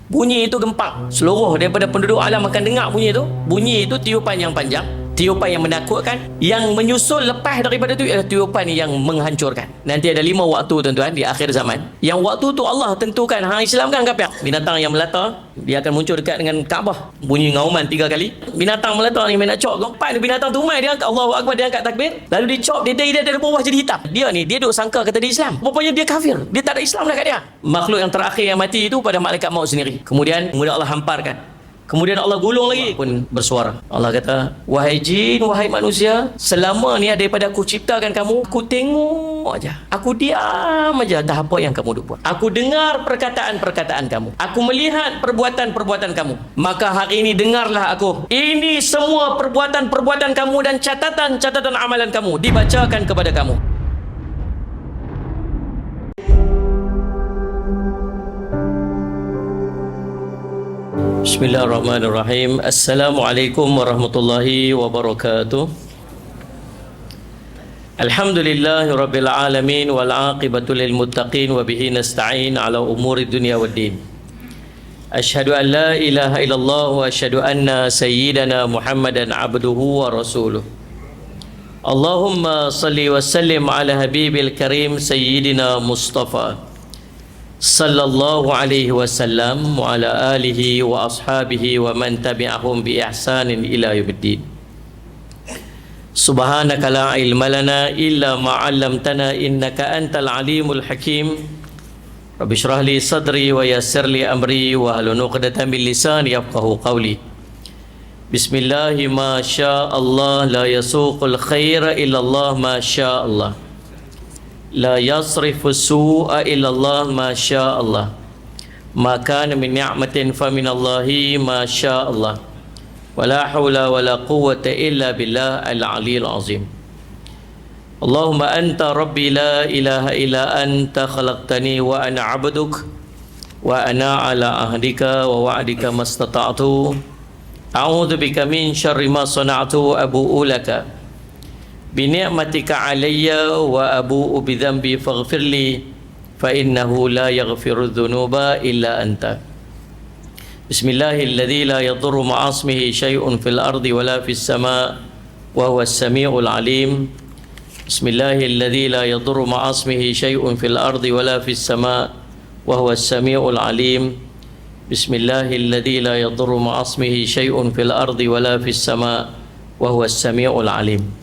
Bunyi itu gempak. Seluruh daripada penduduk alam akan dengar bunyi itu. Bunyi itu tiupan yang panjang, tiupan yang menakutkan. Yang menyusul lepas daripada itu adalah tiupan yang menghancurkan. Nanti ada 5 waktu tuan-tuan di akhir zaman. Yang waktu tu Allah tentukan. Hang Islam kan kafir. Binatang yang melata, dia akan muncul dekat dengan Kaabah. Bunyi ngauman 3 kali. Binatang melata ni main nak cop. Gempak ni binatang tu mai dia angkat Allahu Akbar, dia angkat takbir. Lalu dia cop, dia dari bawah jadi hitam. Dia ni, dia duk sangka kata dia Islam. Rupanya dia kafir. Dia tak ada Islam dah kat dia. Makhluk yang terakhir yang mati itu pada malaikat maut sendiri. Kemudian Allah hamparkan. Kemudian Allah gulung lagi pun bersuara. Allah kata, wahai jin, wahai manusia, selama ni daripada aku ciptakan kamu, aku tengok aja. Aku diam aja dah apa yang kamu buat. Aku dengar perkataan-perkataan kamu. Aku melihat perbuatan-perbuatan kamu. Maka hari ini dengarlah aku. Ini semua perbuatan-perbuatan kamu dan catatan-catatan amalan kamu dibacakan kepada kamu. Bismillahirrahmanirrahim. Assalamualaikum warahmatullahi wabarakatuh. Alhamdulillahirabbil alamin wal aqibatu lil muttaqin wa bihi nasta'in ala umuri dunya waddin. Asyhadu an la ilaha illallah wa asyhadu anna sayyidana Muhammadan abduhu wa rasuluh. Allahumma salli wa sallim ala habibil karim sayyidina Mustafa sallallahu alaihi wasallam wa ala alihi wa ashabihi wa man tabi'ahum bi ihsanin ila yaumiddin. Subhanaka la ilma lana illa ma 'allamtana innaka antal alimul hakim. Rabbi shrah li sadri wa yassir li amri wa hlul 'uqdatam min lisani yafqahu qawli. Bismillahi ma syaa Allah la yasuqul khaira illa Allah ma syaa Allah. La yasrifu su'a illallah ma syaa Allah. Ma kana min ni'matin fa min Allahi ma syaa Allah. Wa la hawla wa la quwwata illa billah al-'aliyyil 'azim. Allahumma anta rabbi la ilaha illa anta khalaqtani wa ana 'abduk wa ana 'ala ahdika wa wa'dika mastata'tu. A'udzu bika min syarri ma sana'tu wa abu'u laka bini'matika alayya wa abu'u bidhanbi faghfirli fa innahu la yaghfiru dhunuba illa anta. Bismillahilladzi la yadurru ma'asmihi syai'un fil ardi wa la fis sama' wa huwa as-sami'ul 'alim. Bismillahilladzi la yadurru ma'asmihi syai'un fil ardi wa la fis sama' wa huwa as-sami'ul 'alim. Bismillahilladzi la yadurru ma'asmihi syai'un fil ardi wa la fis sama' wa huwa as-sami'ul 'alim.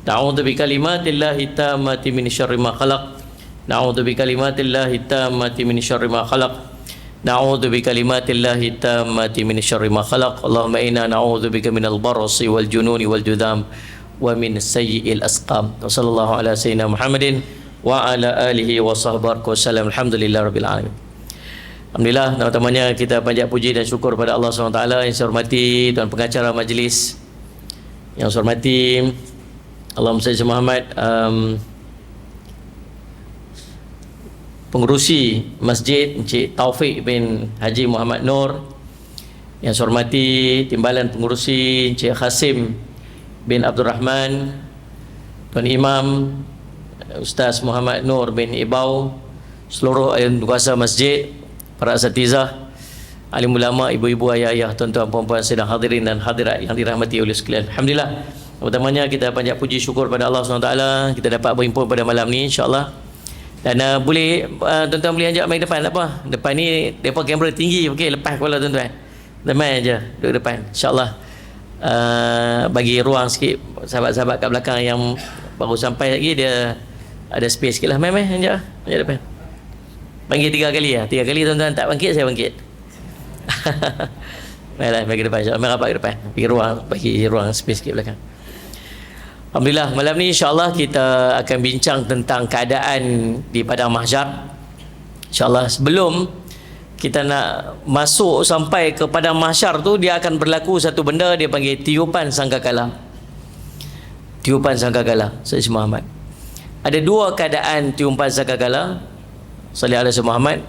Na'udzu bikalimatillahi tammati min syarri ma khalaq. Na'udzu bikalimatillahi tammati min syarri ma khalaq. Na'udzu bikalimatillahi tammati min syarri ma khalaq. Allahumma inna na'udzu bika minal barasi wal jununi wal judham wa min sayyi'il asqam. Wa sallallahu ala sayyidina Muhammadin wa ala alihi wa sahbihi wasallam. Alhamdulillahirabbil alamin. Alhamdulillah, teman-temannya kita panjat puji dan syukur pada Allah SWT. Yang saya hormati tuan pengacara majlis, yang saya hormati Allahumma salli Muhammad, pengerusi masjid Encik Taufik bin Haji Muhammad Nur, yang saya hormati timbalan pengerusi Encik Khasim bin Abdul Rahman, Tuan Imam Ustaz Muhammad Nur bin Ibau, seluruh ahli kuasa masjid, para asatizah, alim ulama, ibu-ibu, ayah-ayah, tuan-tuan, puan-puan sedang hadirin dan hadirat yang dirahmati oleh sekalian. Alhamdulillah. Pertamanya kita panjat puji syukur pada Allah SWT, kita dapat berhimpun pada malam ni insya-Allah. Dan boleh tuan-tuan boleh ajak mai depan, tak apa. Depan ni depa kamera tinggi, okey, lepas kepala tuan-tuan. Demai aja duduk depan insya-Allah. Bagi ruang sikit sahabat-sahabat kat belakang yang baru sampai lagi, dia ada space sikitlah. Mai ajak depan. Panggil 3 kali ya. 3 kali tuan-tuan tak bangkit, saya bangkit. Baiklah, bagi depan insya-Allah. Mai rapat ke depan. Bagi ruang space sikit belakang. Alhamdulillah, malam ni insya-Allah kita akan bincang tentang keadaan di padang mahsyar. Insya-Allah, sebelum kita nak masuk sampai ke padang mahsyar tu, dia akan berlaku satu benda dia panggil tiupan sangkakala. Tiupan sangkakala, Sayyid Muhammad. Ada 2 keadaan tiupan sangkakala. Sallallahu alaihi Muhammad.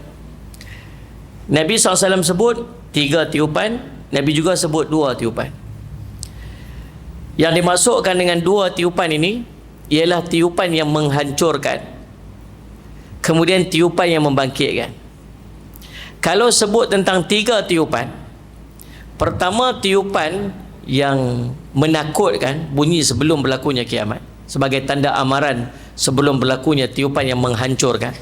Nabi SAW sebut 3 tiupan, Nabi juga sebut 2 tiupan. Yang dimasukkan dengan 2 tiupan ini ialah tiupan yang menghancurkan, kemudian tiupan yang membangkitkan. Kalau sebut tentang 3 tiupan, pertama tiupan yang menakutkan, bunyi sebelum berlakunya kiamat, sebagai tanda amaran sebelum berlakunya tiupan yang menghancurkan.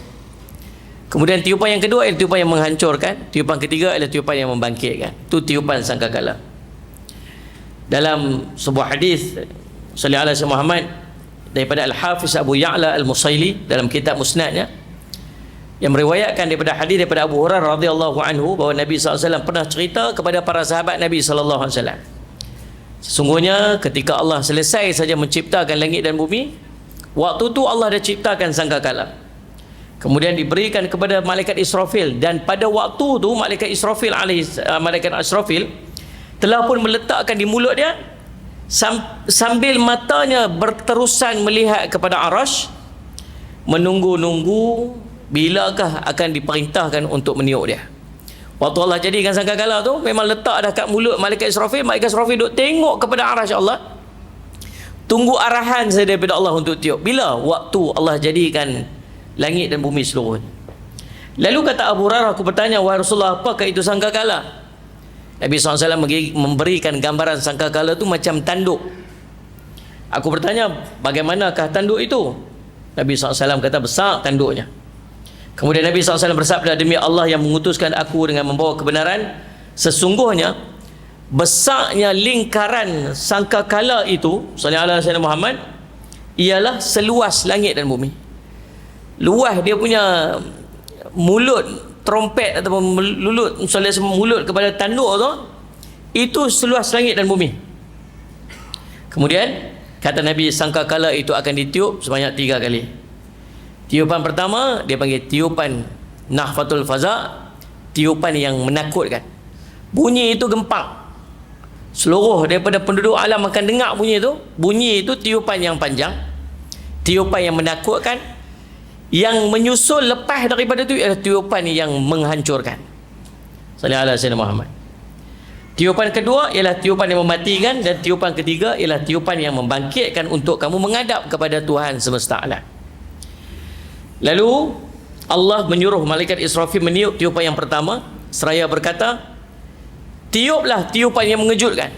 Kemudian tiupan yang kedua ialah tiupan yang menghancurkan. Tiupan ketiga ialah tiupan yang membangkitkan. Itu tiupan sangkakala. Dalam sebuah hadis sallallahu alaihi Muhammad daripada Al-Hafiz Abu Ya'la Al-Musaili dalam kitab Musnadnya, yang meriwayatkan daripada hadis daripada Abu Hurairah radhiyallahu anhu, bahawa Nabi SAW pernah cerita kepada para sahabat Nabi SAW, sesungguhnya ketika Allah selesai saja menciptakan langit dan bumi, waktu tu Allah dah ciptakan sangkakala, kemudian diberikan kepada malaikat Israfil, dan pada waktu tu malaikat Israfil telah pun meletakkan di mulut dia, sambil matanya berterusan melihat kepada arasy, menunggu-nunggu bilakah akan diperintahkan untuk meniup dia. Waktu Allah jadikan sangkakala tu, memang letak dah kat mulut malaikat Israfil. Malaikat Israfil duk tengok kepada arasy Allah, tunggu arahan saja daripada Allah untuk tiup. Bila? Waktu Allah jadikan langit dan bumi seluruhnya. Lalu kata Abu Hurairah, aku bertanya, wahai Rasulullah, apakah itu sangkakala? Nabi SAW memberikan gambaran sangkakala itu macam tanduk. Aku bertanya, bagaimanakah tanduk itu? Nabi SAW kata, besar tanduknya. Kemudian Nabi SAW bersabda, demi Allah yang mengutuskan aku dengan membawa kebenaran, sesungguhnya besarnya lingkaran sangkakala itu, sallallahu alaihi Muhammad, ialah seluas langit dan bumi. Luas dia punya mulut trompet ataupun mulut kepada tanduk tu, itu seluas langit dan bumi. Kemudian kata Nabi, sangkakala itu akan ditiup sebanyak 3 kali. Tiupan pertama dia panggil tiupan nahfatul faza, tiupan yang menakutkan. Bunyi itu gempak, seluruh daripada penduduk alam akan dengar bunyi itu. Bunyi itu tiupan yang panjang, tiupan yang menakutkan. Yang menyusul lepas daripada itu ialah tiupan yang menghancurkan. Sallallahu alaihi Muhammad. Tiupan kedua ialah tiupan yang mematikan, dan tiupan ketiga ialah tiupan yang membangkitkan untuk kamu menghadap kepada Tuhan semesta alam. Lalu Allah menyuruh malaikat Israfil meniup tiupan yang pertama, seraya berkata, tiuplah tiupan yang mengejutkan.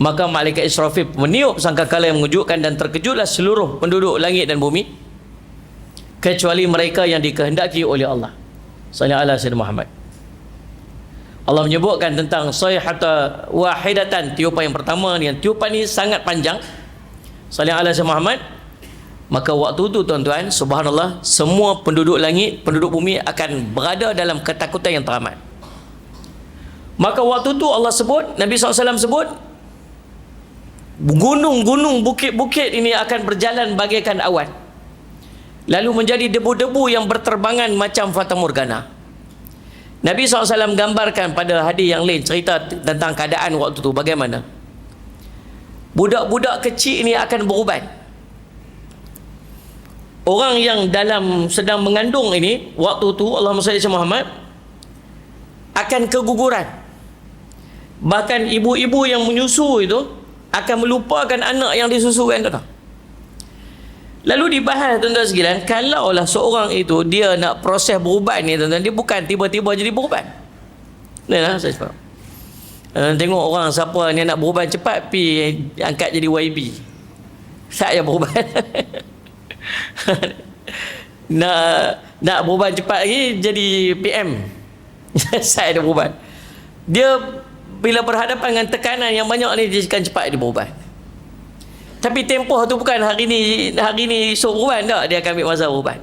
Maka malaikat Israfil meniup sangkakala yang mengejutkan, dan terkejutlah seluruh penduduk langit dan bumi, kecuali mereka yang dikehendaki oleh Allah. Sallallahu alaihi Muhammad. Allah menyebutkan tentang sayhata wahidatan, tiupan yang pertama ni, tiupan ni sangat panjang. Sallallahu alaihi Muhammad. Maka waktu tu tuan-tuan, subhanallah, semua penduduk langit, penduduk bumi akan berada dalam ketakutan yang teramat. Maka waktu tu Allah sebut, Nabi SAW sebut, gunung-gunung, bukit-bukit ini akan berjalan bagaikan awan, lalu menjadi debu-debu yang berterbangan macam fata morgana. Nabi SAW gambarkan pada hadis yang lain, cerita tentang keadaan waktu itu bagaimana budak-budak kecil ini akan beruban. Orang yang sedang mengandung ini, waktu itu Allahumma salli ala Muhammad, akan keguguran. Bahkan ibu-ibu yang menyusu itu akan melupakan anak yang disusukan itu. Lalu dibahas, tuan-tuan sekalian, kalaulah seorang itu dia nak proses beruban ni, tuan-tuan, dia bukan tiba-tiba jadi beruban. Nah, saya sebab tengok orang siapa ni nak beruban cepat, pi angkat jadi YB. Saya beruban. nak beruban cepat lagi jadi PM. Saya dah beruban. Dia bila berhadapan dengan tekanan yang banyak ni, dia akan cepat dia beruban. Tapi tempoh tu bukan hari ni esok beruban, tak, dia akan ambil masa beruban.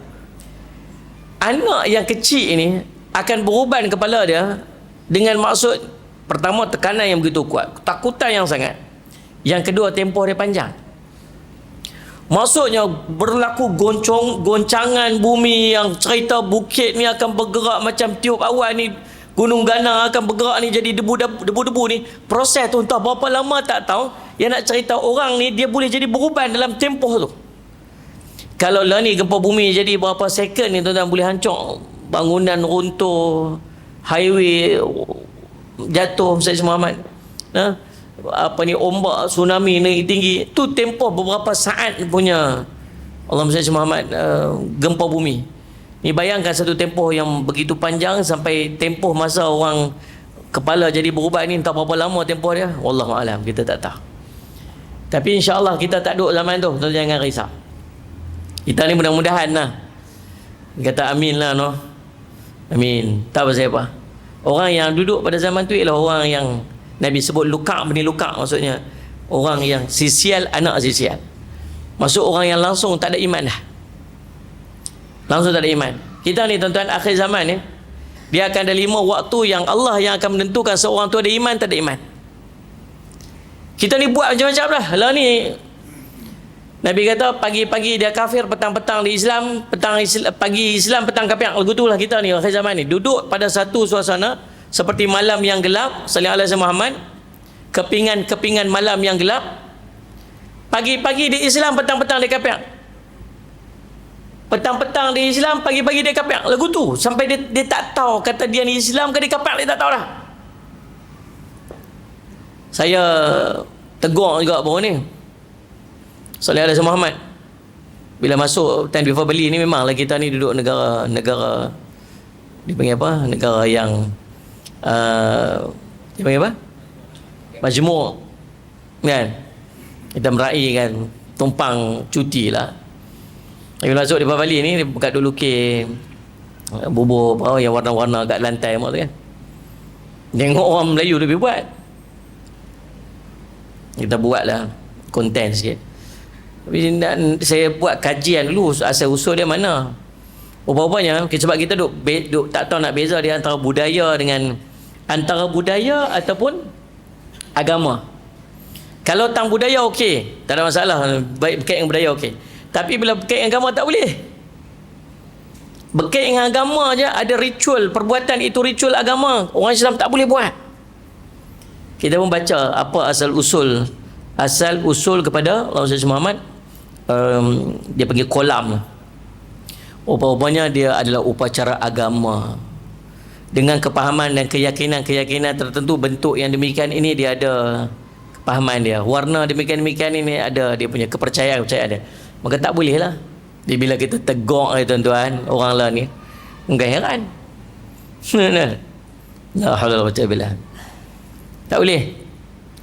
Anak yang kecil ini akan beruban kepala dia dengan maksud pertama, tekanan yang begitu kuat, ketakutan yang sangat. Yang kedua, tempoh dia panjang. Maksudnya berlaku goncangan bumi, yang cerita bukit ni akan bergerak macam tiup awan ni, gunung ganang akan bergerak ni jadi debu-debu ni. Proses tu entah berapa lama tak tahu. Yang nak cerita orang ni, dia boleh jadi beruban dalam tempoh tu. Kalau lah ni gempa bumi jadi berapa second ni, tuan-tuan, boleh hancur bangunan, runtuh, highway jatuh, Ustaz Muhammad. Ombak, tsunami naik tinggi. Tu tempoh beberapa saat punya, Allah Muhammad, gempa bumi. Ni bayangkan satu tempoh yang begitu panjang sampai tempoh masa orang kepala jadi berubat ni entah berapa lama tempoh dia. Wallahualam, kita tak tahu. Tapi insya-Allah kita tak duduk zaman tu, tuan jangan risau. Kita ni mudah-mudahan lah. Kata amin lah no. Amin. Tak pasal apa. Orang yang duduk pada zaman tu ialah orang yang Nabi sebut luka' bin luka', maksudnya orang yang sisial anak sisial. Maksud orang yang langsung tak ada iman dah. Langsung tak ada iman. Kita ni tuan-tuan akhir zaman ni, dia akan ada 5 waktu yang Allah yang akan menentukan seorang tu ada iman tak ada iman. Kita ni buat macam-macam dah. Lah ni Nabi kata pagi-pagi dia kafir, petang-petang di Islam, pagi Islam, petang kafir. Lagu tu lah kita ni akhir zaman ni. Duduk pada satu suasana seperti malam yang gelap, sallallahu alaihi Muhammad, kepingan-kepingan malam yang gelap. Pagi-pagi di Islam, petang-petang di kafir. Petang-petang di Islam, pagi-pagi dia kafir. Lagu tu sampai dia tak tahu kata dia ni Islam ke dia kafir, dia tak tahu dah. Saya tegur juga baru ni sallallahu alaihi Muhammad, bila masuk time before beli ni, memanglah kita ni duduk negara dipanggil apa, negara yang dipanggil apa, majmuk kan, kita meraih kan, tumpang cuti lah. Bila masuk di Bali ni, dia buka dulu ke bubur apa yang warna-warna kat lantai mak tu kan. Tengok orang Melayu lebih buat. Kita buatlah konten sikit. Tapi saya buat kajian dulu asal usul dia mana. Rupa-rupanya sebab kita duk tak tahu nak beza dia antara budaya dengan antara budaya ataupun agama. Kalau tang budaya okey, tak ada masalah, baik berkait dengan budaya okey. Tapi bila berkait dengan agama tak boleh. Berkait dengan agama je ada ritual, perbuatan itu ritual agama. Orang Islam tak boleh buat. Kita pun baca apa asal usul kepada Allah Muhammad. Dia panggil kolam. Rupa-rupanya dia adalah upacara agama dengan kepahaman dan keyakinan tertentu. Bentuk yang demikian ini dia ada kepahaman dia, warna demikian ini ada dia punya kepercayaan dia. Maka tak boleh lah bila kita tegur tuan-tuan orang lah ni, mungkin heran. La haula wala quwwata illa billah. Tak boleh.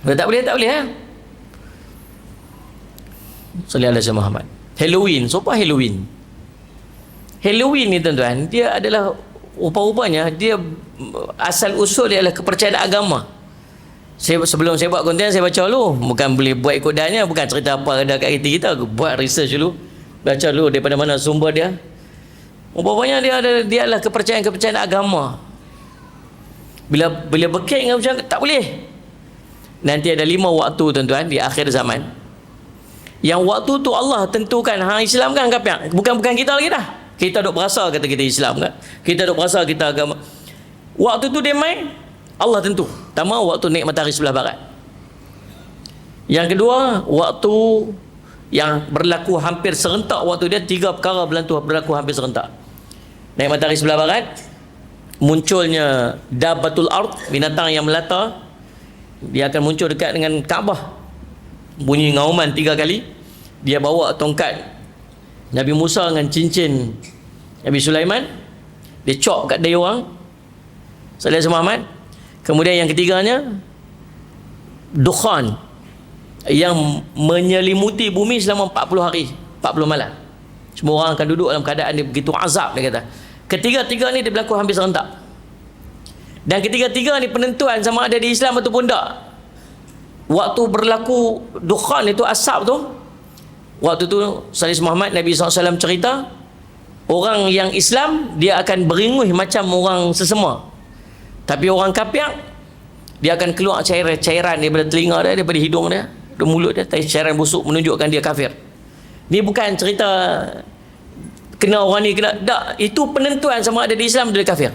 Tak boleh ha. Sallallahu alaihi Muhammad. Halloween, siapa Halloween? Halloween ni tuan-tuan, dia adalah rupa-rupanya dia asal usul dia adalah kepercayaan agama. Sebelum saya buat konten, saya baca dulu, bukan boleh buat ikut dannya, bukan cerita apa ada kat kita, buat research dulu, baca dulu daripada mana sumber dia. Rupa-rupanya dia adalah kepercayaan agama. Bila berkait dengan macam tak boleh. Nanti ada 5 waktu tuan-tuan di akhir zaman. Yang waktu tu Allah tentukan, hang Islam kan kafir. Bukan kita lagi dah. Kita duk berasa kata kita Islam kan. Kita duk berasa kita agama. Waktu tu dia main, Allah tentu. Pertama, waktu naik matahari sebelah barat. Yang kedua, waktu yang berlaku hampir serentak. Waktu dia 3 perkara berlaku hampir serentak. Naik matahari sebelah barat, munculnya Dabbatul Ard, binatang yang melata. Dia akan muncul dekat dengan Kaabah, bunyi ngauman 3 kali. Dia bawa tongkat Nabi Musa dengan cincin Nabi Sulaiman, dia cop kat daya orang Sallallahu Muhammad. Kemudian yang ketiganya, dukhan yang menyelimuti bumi selama 40 hari 40 malam. Semua orang akan duduk dalam keadaan dia begitu azab, dia kata. Ketiga-tiga ni dia berlaku hampir serentak. Dan ketiga-tiga ni penentuan sama ada di Islam ataupun tak. Waktu berlaku dukhan itu, asap tu, waktu tu Sallallahu Muhammad, Nabi SAW cerita, orang yang Islam dia akan beringuh macam orang sesama. Tapi orang kafir dia akan keluar cairan daripada telinga dia, daripada hidung dia, dari mulut dia, cairan busuk menunjukkan dia kafir. Ni bukan cerita kena orang ni kena, tak, itu penentuan sama ada di Islam dia kafir.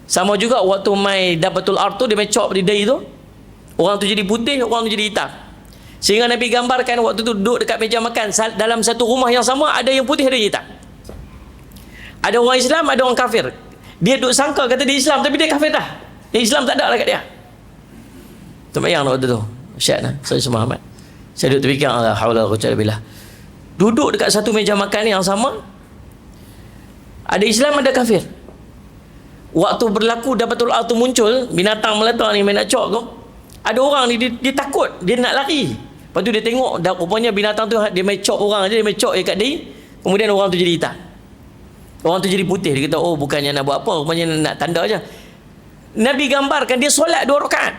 Sama juga waktu mai Dabbatul Ard tu, dia mai cop di dahi tu, orang tu jadi putih, orang tu jadi hitam. Sehingga Nabi gambarkan waktu tu duduk dekat meja makan dalam satu rumah yang sama, ada yang putih, ada yang hitam. Ada orang Islam, ada orang kafir. Dia duk sangka kata dia Islam, tapi dia kafir dah. Dia Islam tak ada lah kat dia. Terbayang waktu tu Syed Sallallahu Muhammad. Saya duduk terfikir, la haula wala quwwata illa billah. Duduk dekat satu meja makan yang sama, Ada Islam, ada kafir. Waktu berlaku dapatul ard tu muncul, binatang meletak ni main nak cok tu, ada orang ni dia takut, dia nak lari. Lepas tu dia tengok dah, rupanya binatang tu dia main cok orang aja, dia main cok dekat dia. Kemudian orang tu jadi hitam. Orang tu jadi putih. Dia kata, oh bukannya nak buat apa, rupanya nak tanda aja. Nabi gambarkan dia solat 2 rakaat.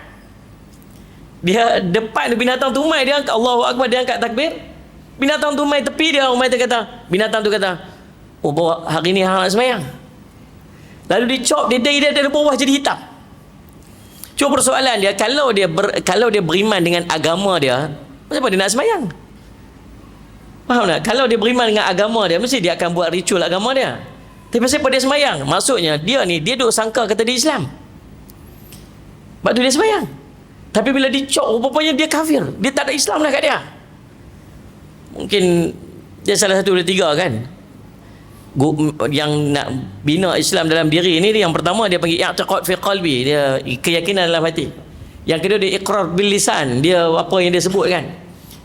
Dia depan binatang tu mai, dia angkat Allahu Akbar, dia angkat takbir. Binatang tu mai tepi dia, orang tu kata, binatang tu kata, oh bawa hari ni hang nak sembahyang. Lalu dicop, dia dari bawah jadi hitam. Cuma persoalan dia, kalau dia beriman dengan agama dia, kenapa dia nak sembahyang? Faham tak? Kalau dia beriman dengan agama dia, mesti dia akan buat ritual agama dia. Tapi pasal apa dia sembahyang? Maksudnya dia duk sangka kata dia Islam. Sebab tu dia sembahyang. Tapi bila dicop, rupanya dia kafir. Dia tak ada Islam dah kat dia. Mungkin dia salah satu dari 3 kan. Yang nak bina Islam dalam diri ni, yang pertama dia panggil i'tiqad fi qalbi, dia keyakinan dalam hati. Yang kedua dia iqrar bil lisan, dia apa yang dia sebut kan.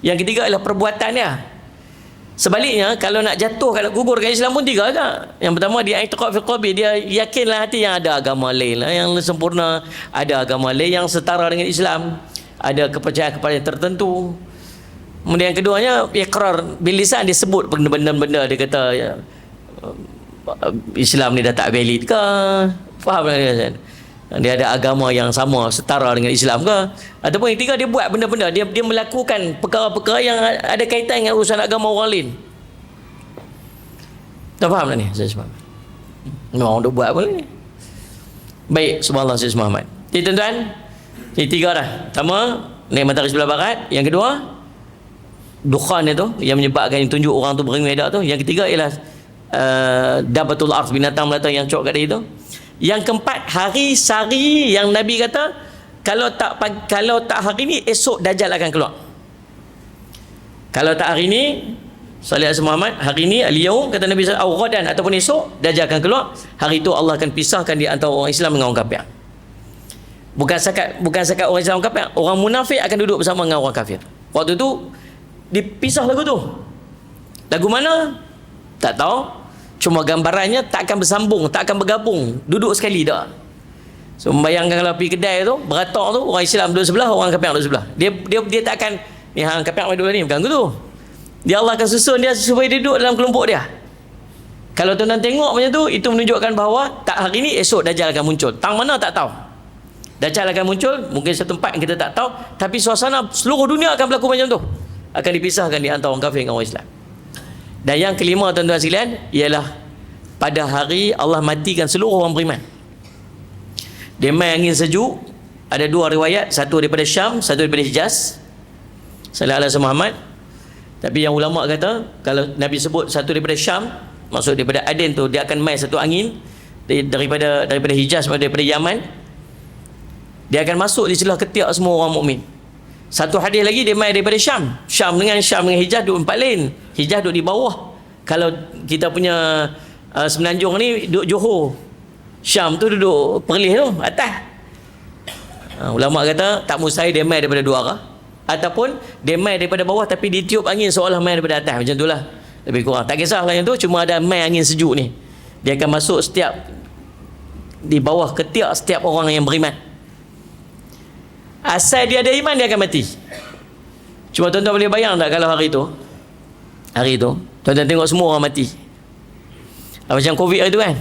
Yang ketiga adalah perbuatan dia. Sebaliknya, kalau nak jatuh, kalau gugurkan Islam pun 3 agak. Yang pertama dia i'tiqad fi qalbi, dia yakinlah hati yang ada agama lain lah, yang sempurna, ada agama lain yang setara dengan Islam, ada kepercayaan-kepercayaan tertentu. Kemudian yang keduanya iqrar bil lisan, dia sebut benda-benda, dia kata ya, Islam ni dah tak valid ke? Faham tak? Dia ada agama yang sama, setara dengan Islam ke? Ataupun yang tiga, dia buat benda-benda, dia melakukan perkara-perkara yang ada kaitan dengan urusan agama orang lain. Tak faham tak ni? Saya faham. Memang dia buat apa ni? Baik, subhanallah, saya Muhammad. Jadi tuan-tuan, ini 3 dah. Pertama, naik matahari sebelah barat. Yang kedua, dukhan itu yang menyebabkan tunjuk orang tu beringadah tu. Yang ketiga ialah dabatul ard, binatang melata yang cok kat dia itu. Yang keempat, hari sari yang Nabi kata kalau tak hari ni, esok Dajjal akan keluar. Kalau tak hari ni, salih alaihi Muhammad, hari ni al-yaum kata Nabi sallallahu alaihi wasallam, ataupun esok Dajjal akan keluar. Hari itu Allah akan pisahkan di antara orang Islam dengan orang kafir. Bukan sekat orang Islam kafir, orang munafik akan duduk bersama dengan orang kafir. Waktu tu dipisah lagu tu. Lagu mana? Tak tahu. Cuma gambarannya tak akan bersambung, tak akan bergabung, duduk sekali dah. So membayangkan kalau pergi kedai tu, beratak tu, orang Islam duduk sebelah, orang kafir duduk sebelah. Dia tak akan ni hang kafir mai duduk ni, bukan gitu. Dia Allah akan susun dia supaya dia duduk dalam kelompok dia. Kalau tuan-tuan tengok macam tu, itu menunjukkan bahawa tak hari ni, esok Dajjal akan muncul. Tang mana tak tahu. Dajjal akan muncul, mungkin satu tempat yang kita tak tahu, tapi suasana seluruh dunia akan berlaku macam tu. Akan dipisahkan di antara orang kafir dengan orang Islam. Dan yang kelima tuan-tuan sekalian, ialah pada hari Allah matikan seluruh orang beriman. Dia main angin sejuk. Ada 2 riwayat, satu daripada Syam, satu daripada Hijaz. Sallallahu alaihi Muhammad. Tapi yang ulama kata, kalau Nabi sebut satu daripada Syam, maksud daripada Aden tu, dia akan main satu angin daripada Hijaz, daripada Yaman. Dia akan masuk di celah ketiak semua orang mukmin. Satu hadis lagi dia main daripada Syam. Syam dengan Hijaz duduk tempat lain. Hijaz duduk di bawah. Kalau kita punya semenanjung ni duduk Johor. Syam tu duduk Perlis tu, atas. Ulama kata tak mustahil dia main daripada 2 arah. Ataupun dia main daripada bawah tapi ditiup angin seolah main daripada atas. Macam itulah. Lebih kurang. Tak kisahlah yang tu, cuma ada main angin sejuk ni. Dia akan masuk setiap di bawah ketiak setiap orang yang beriman. Asal dia ada iman, dia akan mati. Cuma tuan-tuan boleh bayang tak kalau hari tu tuan-tuan tengok semua orang mati. Macam Covid hari tu kan,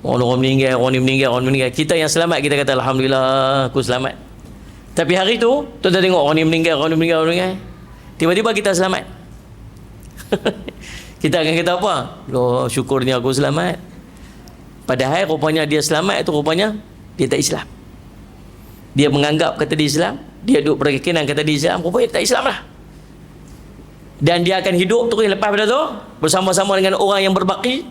orang meninggal. Kita yang selamat, kita kata alhamdulillah aku selamat. Tapi hari tu tuan-tuan tengok orang ni meninggal. Tiba-tiba kita selamat. Kita akan kata apa? Oh, syukurnya aku selamat. Padahal rupanya dia selamat itu, rupanya dia tak Islam. Dia menganggap kata dia Islam, dia duduk berkeyakinan kata dia Islam, rupanya tak Islam lah. Dan dia akan hidup terus lepas pada tu bersama-sama dengan orang yang berbaki,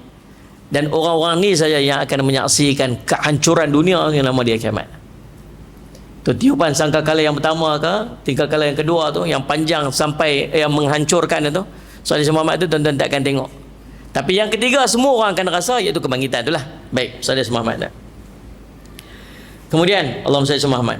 dan orang-orang ni saja yang akan menyaksikan kehancuran dunia yang nama dia kiamat. Tu tiupan sangkakala yang pertama ke, tingkakala yang kedua tu, yang panjang sampai yang menghancurkan itu, Salih Muhammad tu tuan-tuan tak akan tengok. Tapi yang ketiga semua orang akan rasa, iaitu kebangkitan itulah. Baik, Salih Muhammad. Kemudian Allahumma salli Muhammad.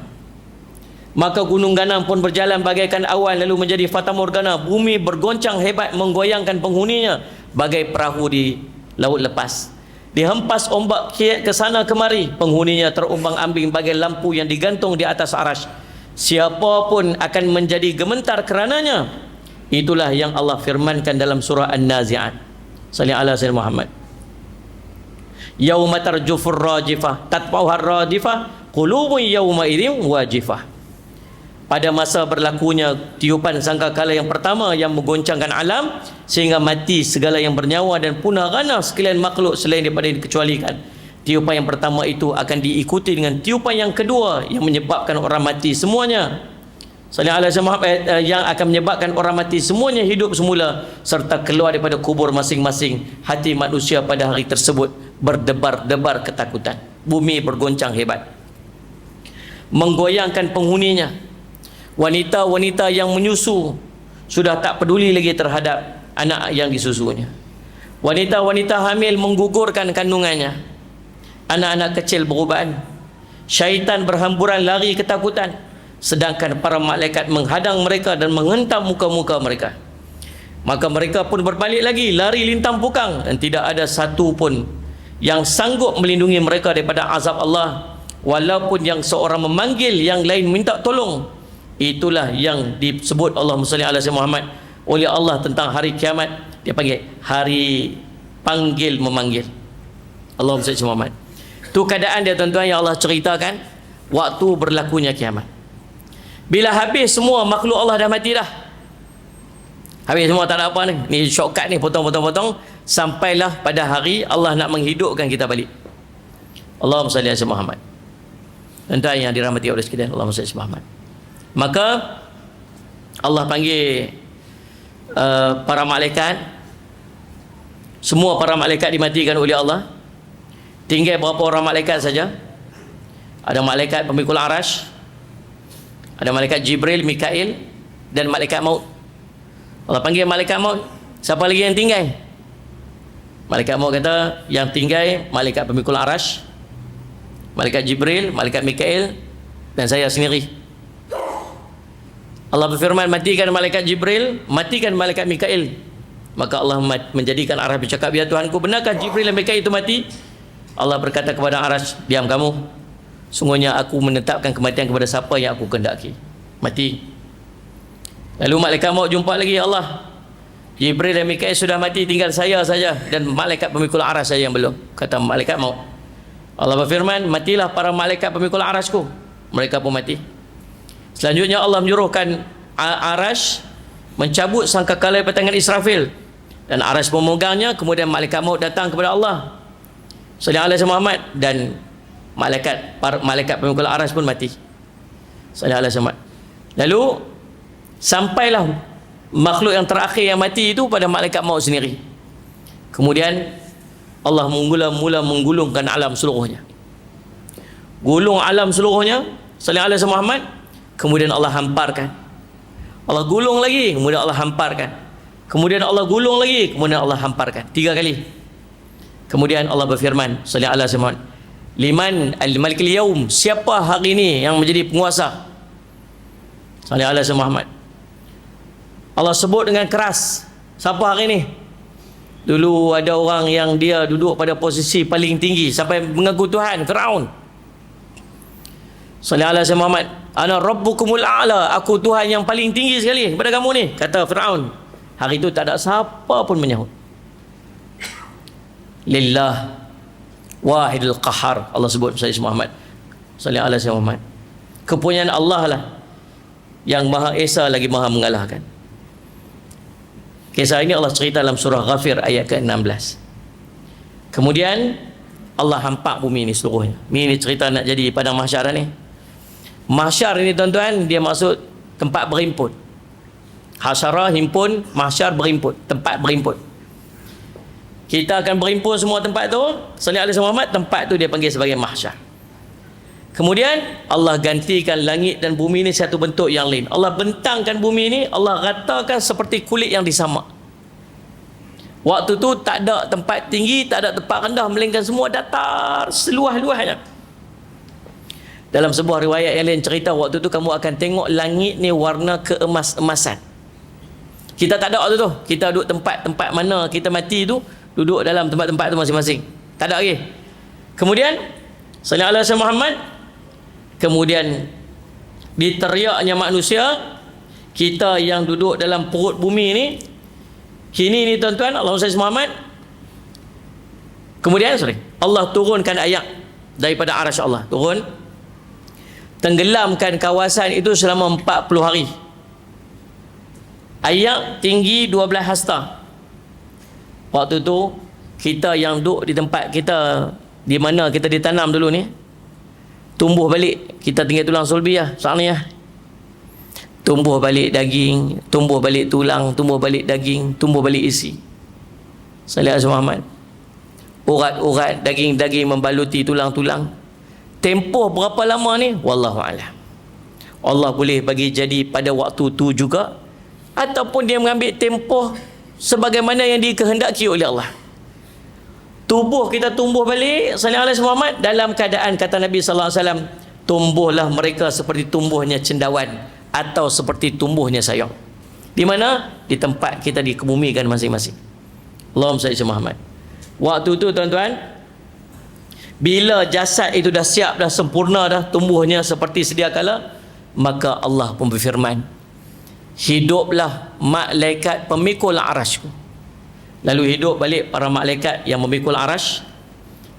Maka gunung ganang pun berjalan bagaikan awan lalu menjadi fata morgana. Bumi bergoncang hebat menggoyangkan penghuninya bagai perahu di laut lepas. Dihempas ombak ke sana kemari, penghuninya terumbang-ambing bagai lampu yang digantung di atas arasy. Siapa pun akan menjadi gemetar kerananya. Itulah yang Allah firmankan dalam surah An-Nazi'at. Sallallahu alaihi wasallam Muhammad. Yauma tarjufur rajifah tatba'uhar radifah qulubun yauma idzin wajifah. Pada masa berlakunya tiupan sangkakala yang pertama yang menggoncangkan alam sehingga mati segala yang bernyawa dan punah ganah sekalian makhluk selain daripada dikecualikan. Tiupan yang pertama itu akan diikuti dengan tiupan yang kedua yang menyebabkan orang mati semuanya. Sallallahu alaihi wasallam, yang akan menyebabkan orang mati semuanya hidup semula serta keluar daripada kubur masing-masing. Hati manusia pada hari tersebut berdebar-debar ketakutan. Bumi bergoncang hebat, menggoyangkan penghuninya. Wanita-wanita yang menyusu sudah tak peduli lagi terhadap anak yang disusunya. Wanita-wanita hamil menggugurkan kandungannya. Anak-anak kecil beruban. Syaitan berhamburan lari ketakutan, sedangkan para malaikat menghadang mereka dan menghentam muka-muka mereka. Maka mereka pun berbalik lagi, lari lintang pukang, dan tidak ada satu pun yang sanggup melindungi mereka daripada azab Allah, walaupun yang seorang memanggil yang lain minta tolong. Itulah yang disebut Allahumma salli ala sayyidina Muhammad oleh Allah tentang hari kiamat. Dia panggil hari panggil memanggil. Allahumma salli ala Muhammad. Itu keadaan dia tuan-tuan yang Allah ceritakan waktu berlakunya kiamat. Bila habis semua makhluk Allah dah mati dah. Habis semua, tak ada apa ni. Ni shortcut ni, potong-potong-potong sampailah pada hari Allah nak menghidupkan kita balik. Allahumma salli ala sayyidina Muhammad. Tuan-tuan yang dirahmati oleh sekalian, Allahumma salli ala Muhammad. Maka Allah panggil para malaikat. Semua para malaikat dimatikan oleh Allah. Tinggal berapa orang malaikat saja. Ada malaikat pemikul arasy, ada malaikat Jibril, Mikail, dan malaikat maut. Allah panggil malaikat maut. Siapa lagi yang tinggal? Malaikat maut kata yang tinggal malaikat pemikul arasy, malaikat Jibril, malaikat Mikail, dan saya sendiri. Allah berfirman, matikan malaikat Jibril, matikan malaikat Mikail. Maka Allah menjadikan arasy bercakap, ya Tuhanku, benarkah Jibril dan Mikail itu mati? Allah berkata kepada arasy, diam kamu. Sungguhnya aku menetapkan kematian kepada siapa yang aku kehendaki. Mati. Lalu malaikat maut jumpa lagi, ya Allah, Jibril dan Mikail sudah mati, tinggal saya saja dan malaikat pemikul arasy saja yang belum. Kata malaikat maut. Allah berfirman, matilah para malaikat pemikul arasy-Ku. Mereka pun mati. Selanjutnya Allah menyuruhkan arasy mencabut sangkakala daripada tangan Israfil, dan arasy memegangnya. Kemudian malaikat maut datang kepada Allah sallallahu alaihi Muhammad, dan malaikat pemikul arasy pun mati sallallahu alaihi Muhammad. Lalu sampailah makhluk yang terakhir yang mati itu pada malaikat maut sendiri. Kemudian Allah mula menggulungkan alam seluruhnya. Gulung alam seluruhnya sallallahu alaihi Muhammad. Kemudian Allah hamparkan. Allah gulung lagi, kemudian Allah hamparkan. Kemudian Allah gulung lagi, kemudian Allah hamparkan. 3 kali. Kemudian Allah berfirman sallallahu alaihi wasallam, liman al-malikil yaum, siapa hari ini yang menjadi penguasa? Sallallahu alaihi wasallam. Allah sebut dengan keras, siapa hari ini? Dulu ada orang yang dia duduk pada posisi paling tinggi sampai mengaku Tuhan, Firaun. Sallallahu alaihi wasallam, ana rabbukumul a'la, aku Tuhan yang paling tinggi sekali daripada kamu ni, kata Firaun. Hari itu tak ada siapa pun menyahut. Lillah wahidul qahar, Allah sebut Sayyidina Muhammad sallallahu alaihi wasallam. Kepunyaan Allah lah yang Maha Esa lagi Maha mengalahkan. Kisah ini Allah cerita dalam surah Ghafir ayat ke-16. Kemudian Allah hampak bumi ini seluruhnya. Ini cerita nak jadi padang mahsyar ni. Mahsyar ini tuan-tuan, dia maksud tempat berhimpun. Hasyara himpun, mahsyar berhimpun, tempat berhimpun. Kita akan berhimpun semua tempat tu. Sallallahu alaihi Muhammad, tempat tu dia panggil sebagai mahsyar. Kemudian Allah gantikan langit dan bumi ini satu bentuk yang lain. Allah bentangkan bumi ini, Allah ratakan seperti kulit yang disamak. Waktu tu tak ada tempat tinggi, tak ada tempat rendah, melainkan semua datar seluas-luasnya. Dalam sebuah riwayat yang lain cerita, waktu tu kamu akan tengok langit ni warna keemas-emasan. Kita tak ada waktu tu. Kita duduk tempat-tempat mana kita mati tu, duduk dalam tempat-tempat tu masing-masing. Tak ada lagi. Kemudian sallallahu alaihi Muhammad, kemudian diteriaknya manusia, kita yang duduk dalam perut bumi ni, kini ni tuan-tuan, Allahumma salli Muhammad. Kemudian Allah turunkan ayat daripada arasy Allah, turun tenggelamkan kawasan itu selama 40 hari. Ayat tinggi 12 hasta. Waktu tu kita yang duduk di tempat kita, di mana kita ditanam dulu ni, tumbuh balik. Kita tinggal tulang sulbi saat ni tumbuh balik daging, tumbuh balik tulang, tumbuh balik daging, tumbuh balik isi. Sallallahu alaihi Muhammad. Urat-urat daging-daging membaluti tulang-tulang. Tempoh berapa lama ni? Wallahu a'lam. Allah boleh bagi jadi pada waktu tu juga, ataupun dia mengambil tempoh sebagaimana yang dikehendaki oleh Allah. Tubuh kita tumbuh balik sallallahu alaihi Muhammad dalam keadaan, kata Nabi sallallahu alaihi wasallam, tumbuhlah mereka seperti tumbuhnya cendawan atau seperti tumbuhnya sayur. Di mana? Di tempat kita dikebumikan masing-masing. Allahumma salli ala Muhammad. Waktu tu tuan-tuan, bila jasad itu dah siap, dah sempurna dah tumbuhnya seperti sedia kala, maka Allah pun berfirman, hiduplah malaikat pemikul arasy. Lalu hidup balik para malaikat yang memikul arasy.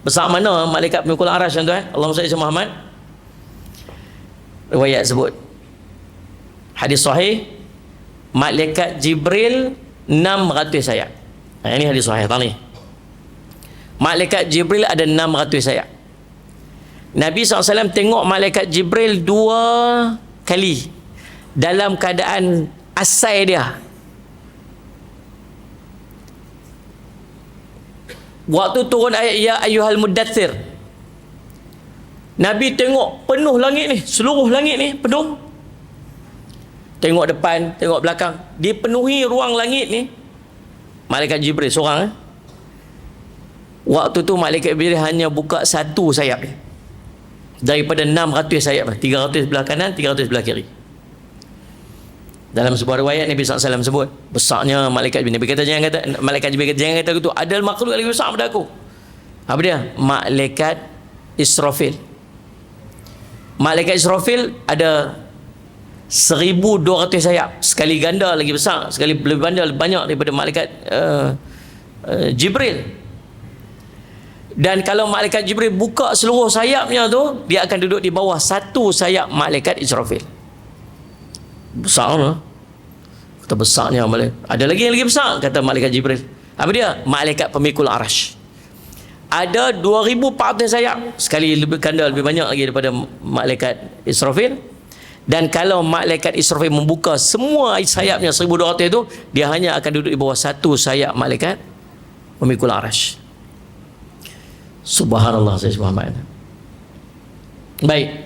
Besar mana malaikat pemikul arasy tuan-tuan? Allahumma salli ala Muhammad. Riwayat sebut, hadis sahih, malaikat Jibril 600 sayap. Ini hadis sahih tadi. Malaikat Jibril ada 600 sayap. Nabi SAW tengok malaikat Jibril 2 kali dalam keadaan asai dia. Waktu turun ayat ya ayyuhal muddatsir, Nabi tengok penuh langit ni, seluruh langit ni penuh. Tengok depan, tengok belakang, dipenuhi ruang langit ni malaikat Jibril seorang. Waktu tu malaikat Jibril hanya buka satu sayap dia daripada 600 sayap, 300 sebelah kanan, 300 sebelah kiri. Dalam sebuah riwayat Nabi SAW sebut besarnya malaikat Jibril. Nabi kata jangan kata, malaikat Jibril kata jangan kata gitu, ada makhluk lagi besar daripada aku. Apa dia? Malaikat Israfil. Malaikat Israfil ada 1,200 sayap, sekali ganda lagi besar, sekali lebih banyak daripada malaikat Jibril. Dan kalau malaikat Jibril buka seluruh sayapnya tu, dia akan duduk di bawah satu sayap malaikat Israfil. Besar lah. Kata besarnya malaikat. Ada lagi yang lagi besar, kata malaikat Jibril. Apa dia? Malaikat pemikul arasy. Ada 2,400 sayap, sekali lebih ganda, lebih banyak lagi daripada malaikat Israfil. Dan kalau malaikat Israfil membuka semua sayapnya 1,200 itu, dia hanya akan duduk di bawah satu sayap malaikat pemikul arasy. Subhanallah saya Muhammad. Baik.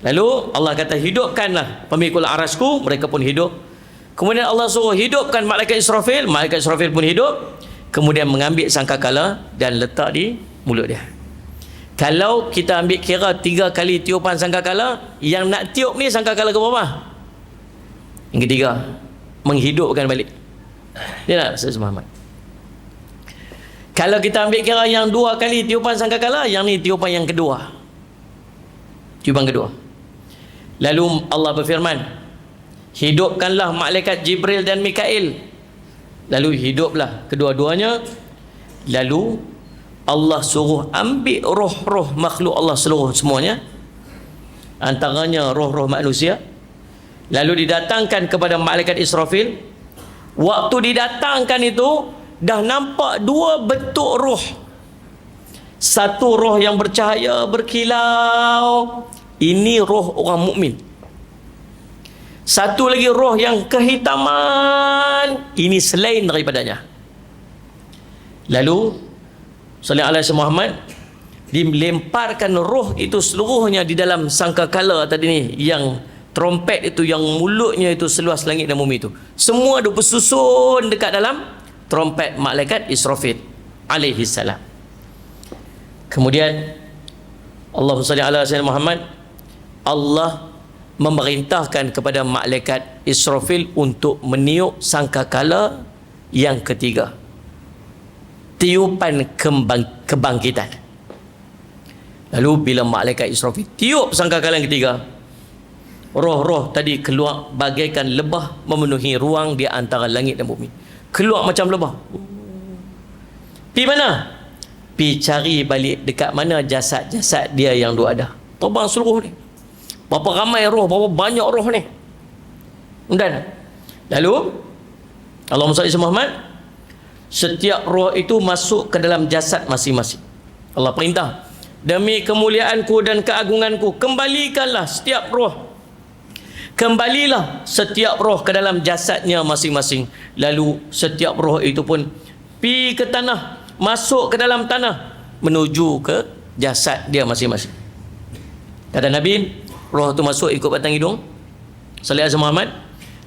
Lalu Allah kata hidupkanlah pemikul arasku, mereka pun hidup. Kemudian Allah suruh hidupkan malaikat Israfil pun hidup. Kemudian mengambil sangkakala dan letak di mulut dia. Kalau kita ambil kira 3 kali tiupan sangkakala, yang nak tiup ni sangkakala ke berapa? Yang ketiga, menghidupkan balik. Dia nak saya Muhammad. Kalau kita ambil kira yang 2 kali tiupan sangkakala, yang ni tiupan yang kedua. Tiupan kedua. Lalu Allah berfirman, hidupkanlah malaikat Jibril dan Mikail. Lalu hiduplah kedua-duanya. Lalu Allah suruh ambil roh-roh makhluk Allah seluruh semuanya, antaranya roh-roh manusia. Lalu didatangkan kepada malaikat Israfil. Waktu didatangkan itu dah nampak 2 bentuk roh. Satu roh yang bercahaya, berkilau, ini roh orang mukmin. Satu lagi roh yang kehitaman, ini selain daripadanya. Lalu sallallahu alaihi Muhammad, dilemparkan roh itu seluruhnya di dalam sangkakala tadi ni, yang trompet itu, yang mulutnya itu seluas langit dan bumi itu. Semua ada bersusun dekat dalam trompet malaikat Israfil alaihi salam. Kemudian Allahumma salli ala sayyidina Muhammad, Allah memerintahkan kepada malaikat Israfil untuk meniup sangkakala yang ketiga, tiupan kebangkitan. Lalu bila malaikat Israfil tiup sangkakalan ketiga, roh-roh tadi keluar bagaikan lebah memenuhi ruang di antara langit dan bumi. Keluar macam lebah. Pi mana? Pi cari balik dekat mana jasad-jasad dia yang dua ada. Terbang seluruh ni. Berapa ramai roh, berapa banyak roh ni. Dan lalu Allahumma salli ala Muhammad, setiap roh itu masuk ke dalam jasad masing-masing. Allah perintah, demi kemuliaanku dan keagunganku, kembalikanlah setiap roh. Kembalilah setiap roh ke dalam jasadnya masing-masing. Lalu setiap roh itu pun pi ke tanah, masuk ke dalam tanah, menuju ke jasad dia masing-masing. Kata Nabi, roh itu masuk ikut batang hidung, sallallahu alaihi Muhammad,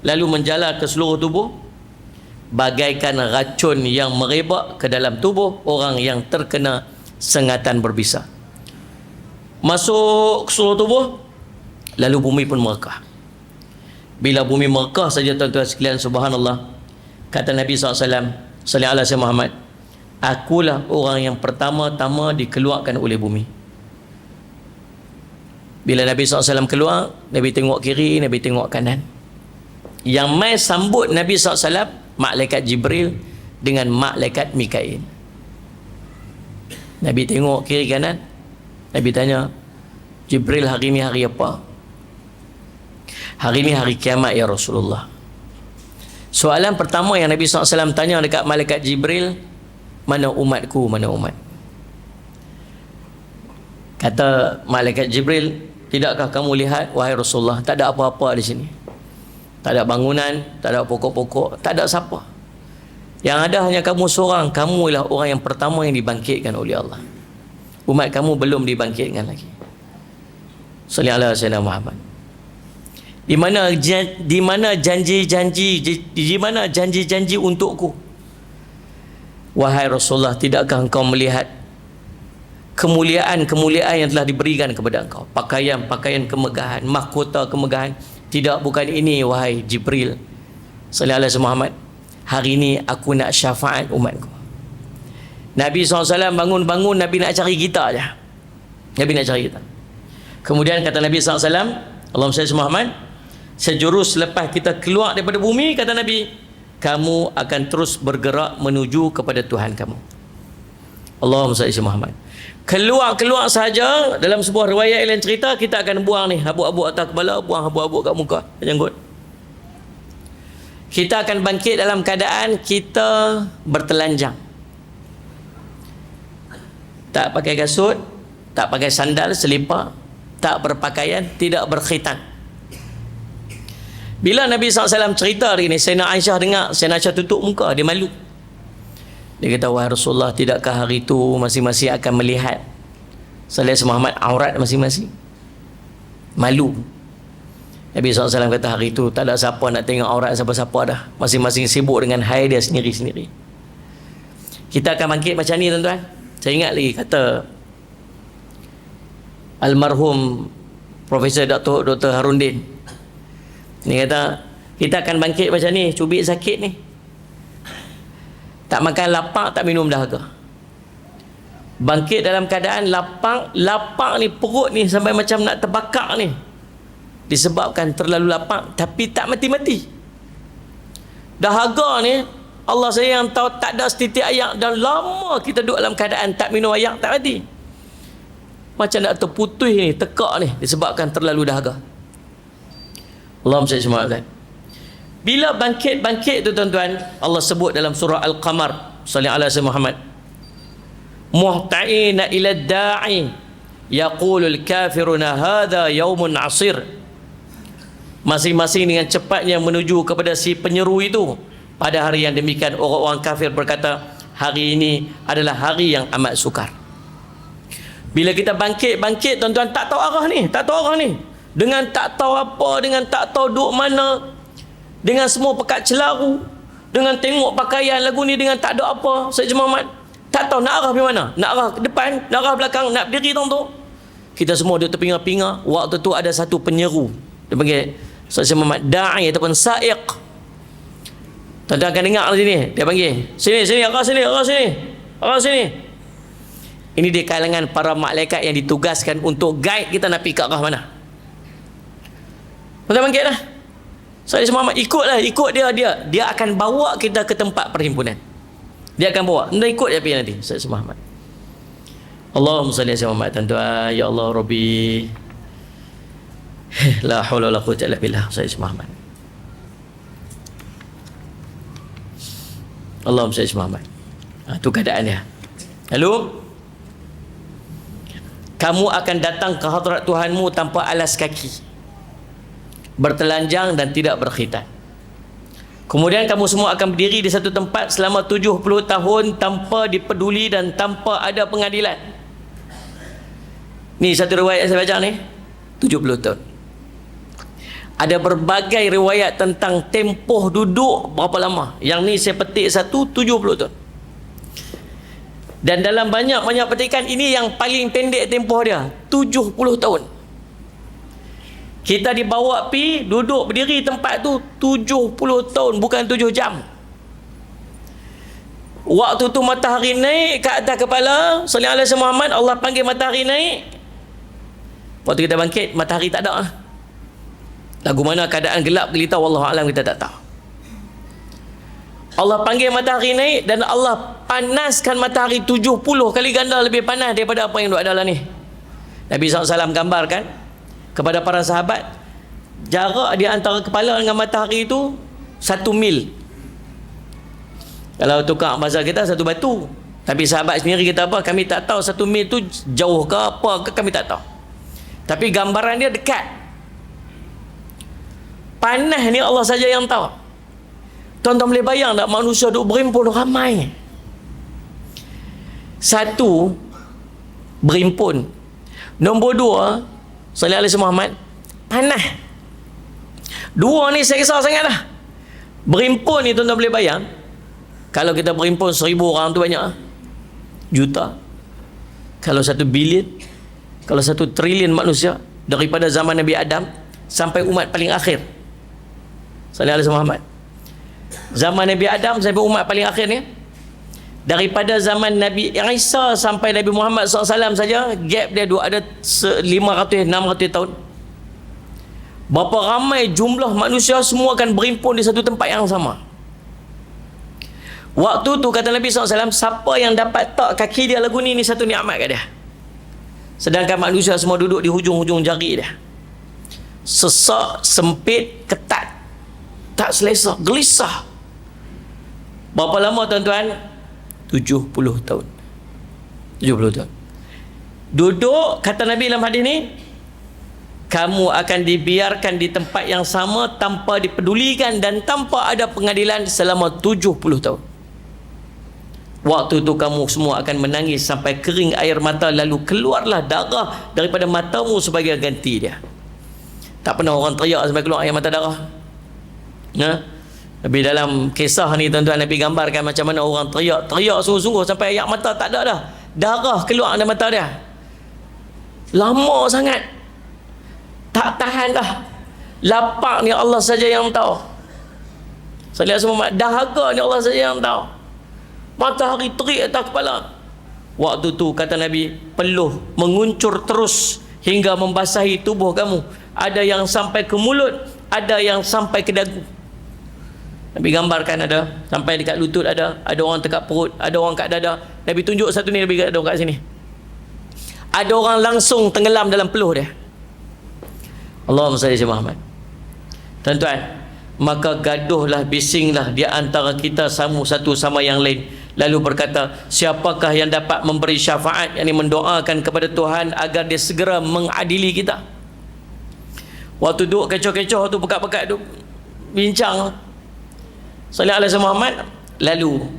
lalu menjalar ke seluruh tubuh bagaikan racun yang merebak ke dalam tubuh orang yang terkena sengatan berbisa. Masuk ke seluruh tubuh, lalu bumi pun merekah. Bila bumi merekah saja tuan-tuan sekalian, subhanallah, kata Nabi SAW sallallahu alaihi Muhammad, akulah orang yang pertama-tama dikeluarkan oleh bumi. Bila Nabi SAW keluar, Nabi tengok kiri, Nabi tengok kanan. Yang mai sambut Nabi SAW, malaikat Jibril dengan malaikat Mikail. Nabi tengok kiri kanan, Nabi tanya, Jibril, hari ni hari apa? Hari ni hari kiamat ya Rasulullah. Soalan pertama yang Nabi SAW tanya dekat malaikat Jibril, mana umatku, mana umat? Kata malaikat Jibril, tidakkah kamu lihat wahai Rasulullah, tak ada apa-apa di sini. Tak ada bangunan, tak ada pokok-pokok, tak ada siapa. Yang ada hanya kamu seorang. Kamu ialah orang yang pertama yang dibangkitkan oleh Allah. Umat kamu belum dibangkitkan lagi. Sallallahu alaihi wasallam Muhammad. Di mana janji-janji untukku? Wahai Rasulullah, tidakkah engkau melihat kemuliaan yang telah diberikan kepada engkau? Pakaian kemegahan, mahkota kemegahan. Tidak, bukan ini wahai Jibril sallallahu alaihi Muhammad. Hari ini aku nak syafaat umatku. Nabi SAW bangun-bangun, Nabi nak cari kita aja. Nabi nak cari kita. Kemudian kata Nabi SAW, Allahumma salli ala Muhammad, sejurus lepas kita keluar daripada bumi, kata Nabi, kamu akan terus bergerak menuju kepada Tuhan kamu. Allahumma salli ala Muhammad. Keluar saja, dalam sebuah riwayat yang cerita, kita akan buang ni habuk-habuk atas kepala, buang habuk-habuk kat muka, janggut. Kita akan bangkit dalam keadaan kita bertelanjang, tak pakai kasut, tak pakai sandal, selipar, tak berpakaian, tidak berkhitan. Bila Nabi SAW cerita hari ini, Sayyidina Aisyah dengar, Sayyidina Aisyah tutup muka, dia malu. Dia kata, wahai Rasulullah, tidakkah hari itu masing-masing akan melihat sallallahu alaihi Muhammad aurat masing-masing? Malu. Nabi SAW kata, hari itu tak ada siapa nak tengok aurat siapa-siapa dah. Masing-masing sibuk dengan hai dia sendiri-sendiri. Kita akan bangkit macam ni tuan-tuan. Saya ingat lagi kata almarhum Profesor Dr. Harundin. Dia kata, kita akan bangkit macam ni, cubit sakit ni. Tak makan lapar, tak minum dahaga. Bangkit dalam keadaan lapar ni, perut ni sampai macam nak terbakar ni, disebabkan terlalu lapar, tapi tak mati-mati. Dahaga ni, Allah saya yang tahu, tak ada setitik air, dan lama kita duduk dalam keadaan tak minum air, tak mati. Macam nak terputus ni, tekak ni, disebabkan terlalu dahaga. Allahumma salli alaihi. Bila bangkit tu tuan-tuan, Allah sebut dalam surah Al-Qamar sallallahu alaihi Muhammad, muhta'ina ila da'i yaqulul kafiruna hadha yaumun asir. Masing-masing dengan cepatnya menuju kepada si penyeru itu. Pada hari yang demikian, orang-orang kafir berkata, hari ini adalah hari yang amat sukar. Bila kita bangkit tuan-tuan, tak tahu arah ni, dengan tak tahu apa, dengan tak tahu duduk mana, dengan semua pekat celaru, dengan tengok pakaian lagu ni, dengan tak ada apa, Sayyid Muhammad tak tahu nak arah pergi mana, nak arah ke depan, nak arah belakang, nak berdiri tu. Kita semua duduk terpinga-pinga. Waktu tu ada satu penyeru, dia panggil Sayyid Muhammad da'i ataupun sa'iq. Tuan-tuan akan dengar di sini, dia panggil, sini, arah sini. Ini di kalangan para malaikat yang ditugaskan untuk guide kita nak pergi ke arah mana. Tuan bangkit lah. Saya semua ikutlah, ikut dia akan bawa kita ke tempat perhimpunan. Dia akan bawa. Anda ikut dia pergi nanti. Saya semua Muhammad. Allahumma salli ala Muhammad. Tuan, ya Allah Rabbi. La haula wala quwwata illa billah. Saya semua Muhammad. Allahumma salli ala Muhammad. Itu keadaannya. Lalu kamu akan datang ke hadrat Tuhanmu tanpa alas kaki, bertelanjang dan tidak berkhitan. Kemudian kamu semua akan berdiri di satu tempat selama 70 tahun tanpa dipeduli dan tanpa ada pengadilan. Ni satu riwayat saya baca ni, 70 tahun. Ada berbagai riwayat tentang tempoh duduk berapa lama. Yang ni saya petik satu, 70 tahun. Dan dalam banyak-banyak petikan, ini yang paling pendek tempoh dia, 70 tahun. Kita dibawa pi duduk berdiri tempat tu 70 tahun, bukan 7 jam. Waktu tu matahari naik ke atas kepala, sallallahu alaihi Muhammad, Allah panggil matahari naik. Waktu kita bangkit, matahari tak ada. Lagu mana keadaan gelap gelita, wallahu alam, kita tak tahu. Allah panggil matahari naik dan Allah panaskan matahari 70 kali ganda lebih panas daripada apa yang ada dalam ni. Nabi SAW gambarkan kepada para sahabat, jarak di antara kepala dengan matahari itu 1 mil. Kalau tukar bahasa kita, 1 batu. Tapi sahabat sendiri kata apa? Kami tak tahu 1 mil tu jauh ke apa ke, kami tak tahu. Tapi gambaran dia dekat. Panas ni Allah saja yang tahu. Tuan-tuan boleh bayang tak manusia duk berimpun ramai. Satu, berimpun. Nombor 2, sallallahu alaihi Muhammad, panas. 2 ni saya risau sangat lah. Berimpun ni tuan-tuan boleh bayang. Kalau kita berimpun 1000 orang tu banyak. Juta. Kalau 1 bilion. Kalau 1 trilion manusia. Daripada zaman Nabi Adam sampai umat paling akhir. Sallallahu alaihi Muhammad. Zaman Nabi Adam sampai umat paling akhir ni, daripada zaman Nabi Isa sampai Nabi Muhammad SAW saja, gap dia ada 500-600 tahun. Berapa ramai jumlah manusia semua akan berimpun di satu tempat yang sama. Waktu tu kata Nabi SAW, siapa yang dapat tak kaki dia lagu ni satu nikmat kat dia. Sedangkan manusia semua duduk di hujung-hujung jari dia. Sesak, sempit, ketat, tak selesa, gelisah. Berapa lama tuan-tuan? 70 tahun. 70 tahun. Duduk, kata Nabi dalam hadis ni, kamu akan dibiarkan di tempat yang sama tanpa dipedulikan dan tanpa ada pengadilan selama 70 tahun. Waktu tu kamu semua akan menangis sampai kering air mata, lalu keluarlah darah daripada matamu sebagai ganti dia. Tak pernah orang teriak sampai keluar air mata darah. Tapi dalam kisah ni tuan-tuan, Nabi gambarkan macam mana orang teriak sungguh-sungguh sampai air mata tak ada dah, darah keluar dari mata dia. Lama sangat, tak tahan dah. Lapar ni Allah saja yang tahu. Saya lihat semua, dahaga ni Allah saja yang tahu. Matahari terik atas kepala. Waktu tu kata Nabi, peluh menguncur terus hingga membasahi tubuh kamu. Ada yang sampai ke mulut, ada yang sampai ke dagu. Nabi gambarkan, ada sampai dekat lutut, ada orang dekat perut, ada orang kat dada. Nabi tunjuk satu ni, Nabi ada orang kat sini. Ada orang langsung tenggelam dalam peluh dia. Allahumma salli ala Muhammad. Tuan-tuan, maka gaduhlah, bisinglah di antara kita satu sama yang lain. Lalu berkata, siapakah yang dapat memberi syafaat, yang mendoakan kepada Tuhan agar dia segera mengadili kita? Waktu duduk kecoh-kecoh tu, pekat-pekat tu, bincang sallallahu alaihi Muhammad, lalu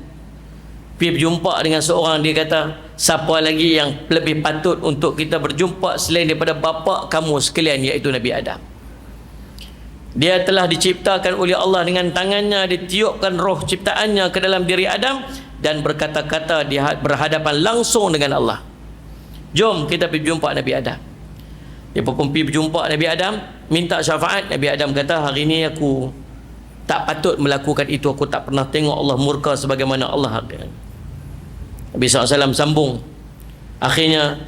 pergi berjumpa dengan seorang. Dia kata, siapa lagi yang lebih patut untuk kita berjumpa selain daripada bapa kamu sekalian, iaitu Nabi Adam. Dia telah diciptakan oleh Allah dengan tangannya, ditiupkan roh ciptaannya ke dalam diri Adam dan berkata-kata berhadapan langsung dengan Allah. Jom kita pergi berjumpa Nabi Adam. Dia pun pergi berjumpa Nabi Adam, minta syafaat. Nabi Adam kata, hari ini aku tak patut melakukan itu. Aku tak pernah tengok Allah murka sebagaimana Allah. Nabi SAW sambung, Akhirnya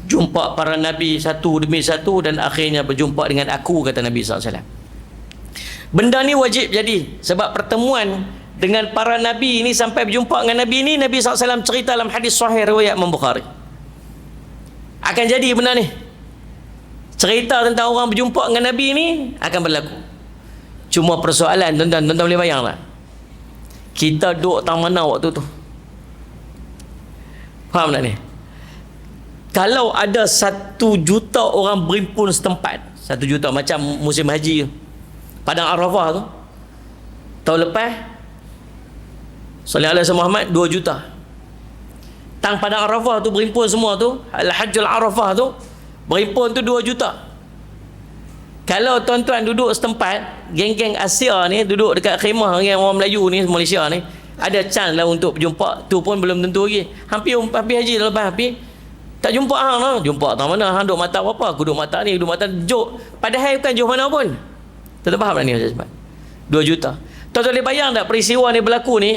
jumpa para Nabi satu demi satu, dan akhirnya berjumpa dengan aku, kata Nabi SAW. Benda ni wajib jadi, sebab pertemuan dengan para Nabi ini, sampai berjumpa dengan Nabi ini, Nabi SAW cerita dalam hadis sahih riwayat Imam Bukhari. Akan jadi benda ni. Cerita tentang orang berjumpa dengan Nabi ini akan berlaku. Cuma persoalan, tuan-tuan boleh bayang tak? Kita duduk tang mana waktu tu? Faham tak ni? Kalau ada 1 juta orang berhimpun setempat, 1 juta macam musim haji tu, Padang Arafah tu, tahun lepas sallallahu alaihi Muhammad 2 juta. Tang Padang Arafah tu berhimpun semua tu, Al-Hajjul Arafah tu berhimpun tu 2 juta. Kalau tuan-tuan duduk setempat, geng-geng Asia ni duduk dekat khemah dengan orang Melayu ni, Malaysia ni, ada chance lah untuk berjumpa. Tu pun belum tentu lagi. Hampir haji dah lepas, hampir tak jumpa hang lah. Jumpa tak mana, hang duduk mata apa? Aku duduk mata ni, duduk mata jok. Padahal bukan jauh mana pun. Tak faham tak ni? 2 juta. Tuan-tuan boleh bayang tak peristiwa ni berlaku ni?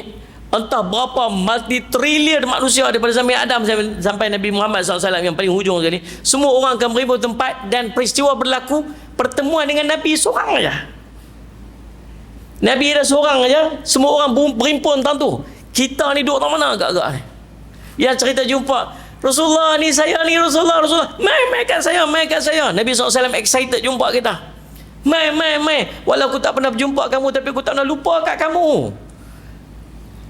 Entah berapa multi-trillion manusia daripada zaman Adam sampai Nabi Muhammad SAW yang paling hujung sekali. Semua orang akan berimpun tempat, dan peristiwa berlaku pertemuan dengan Nabi seorang aja. Nabi ada seorang aja, semua orang berimpun tentang tu. Kita ni duduk tak mana agak-agak ni. Yang cerita jumpa Rasulullah ni, saya ni Rasulullah, mai kat saya. Nabi SAW excited jumpa kita. Mai. Walau aku tak pernah berjumpa kamu, tapi aku tak pernah lupa kat kamu.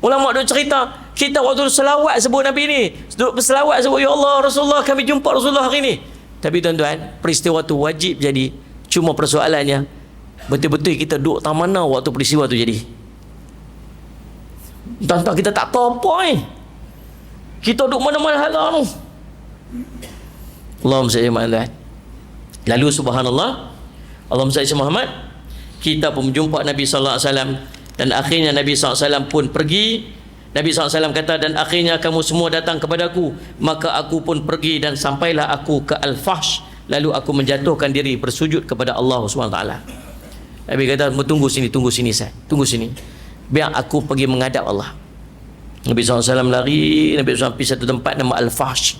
Ulama duk cerita, kita waktu selawat sebut Nabi ni, duduk berselawat sebut, ya Allah Rasulullah, kami jumpa Rasulullah hari ni. Tapi tuan-tuan, peristiwa tu wajib jadi. Cuma persoalannya, betul-betul kita duduk tak mana waktu peristiwa tu jadi. Tuan-tuan, kita tak tahu apa ni. Kita duduk mana-mana hala tu. Allahumma salli Muhammad. Lalu subhanallah, Allahumma salli Muhammad, kita pun menjumpa Nabi sallallahu alaihi wasallam, dan akhirnya Nabi SAW pun pergi. Nabi SAW kata, dan akhirnya kamu semua datang kepadaku, maka aku pun pergi, dan sampailah aku ke Al-Fahsh, lalu aku menjatuhkan diri bersujud kepada Allah SWT. Nabi kata, tunggu sini saya, tunggu sini, biar aku pergi menghadap Allah. Nabi SAW lari. Nabi SAW pergi satu tempat nama Al-Fahsh.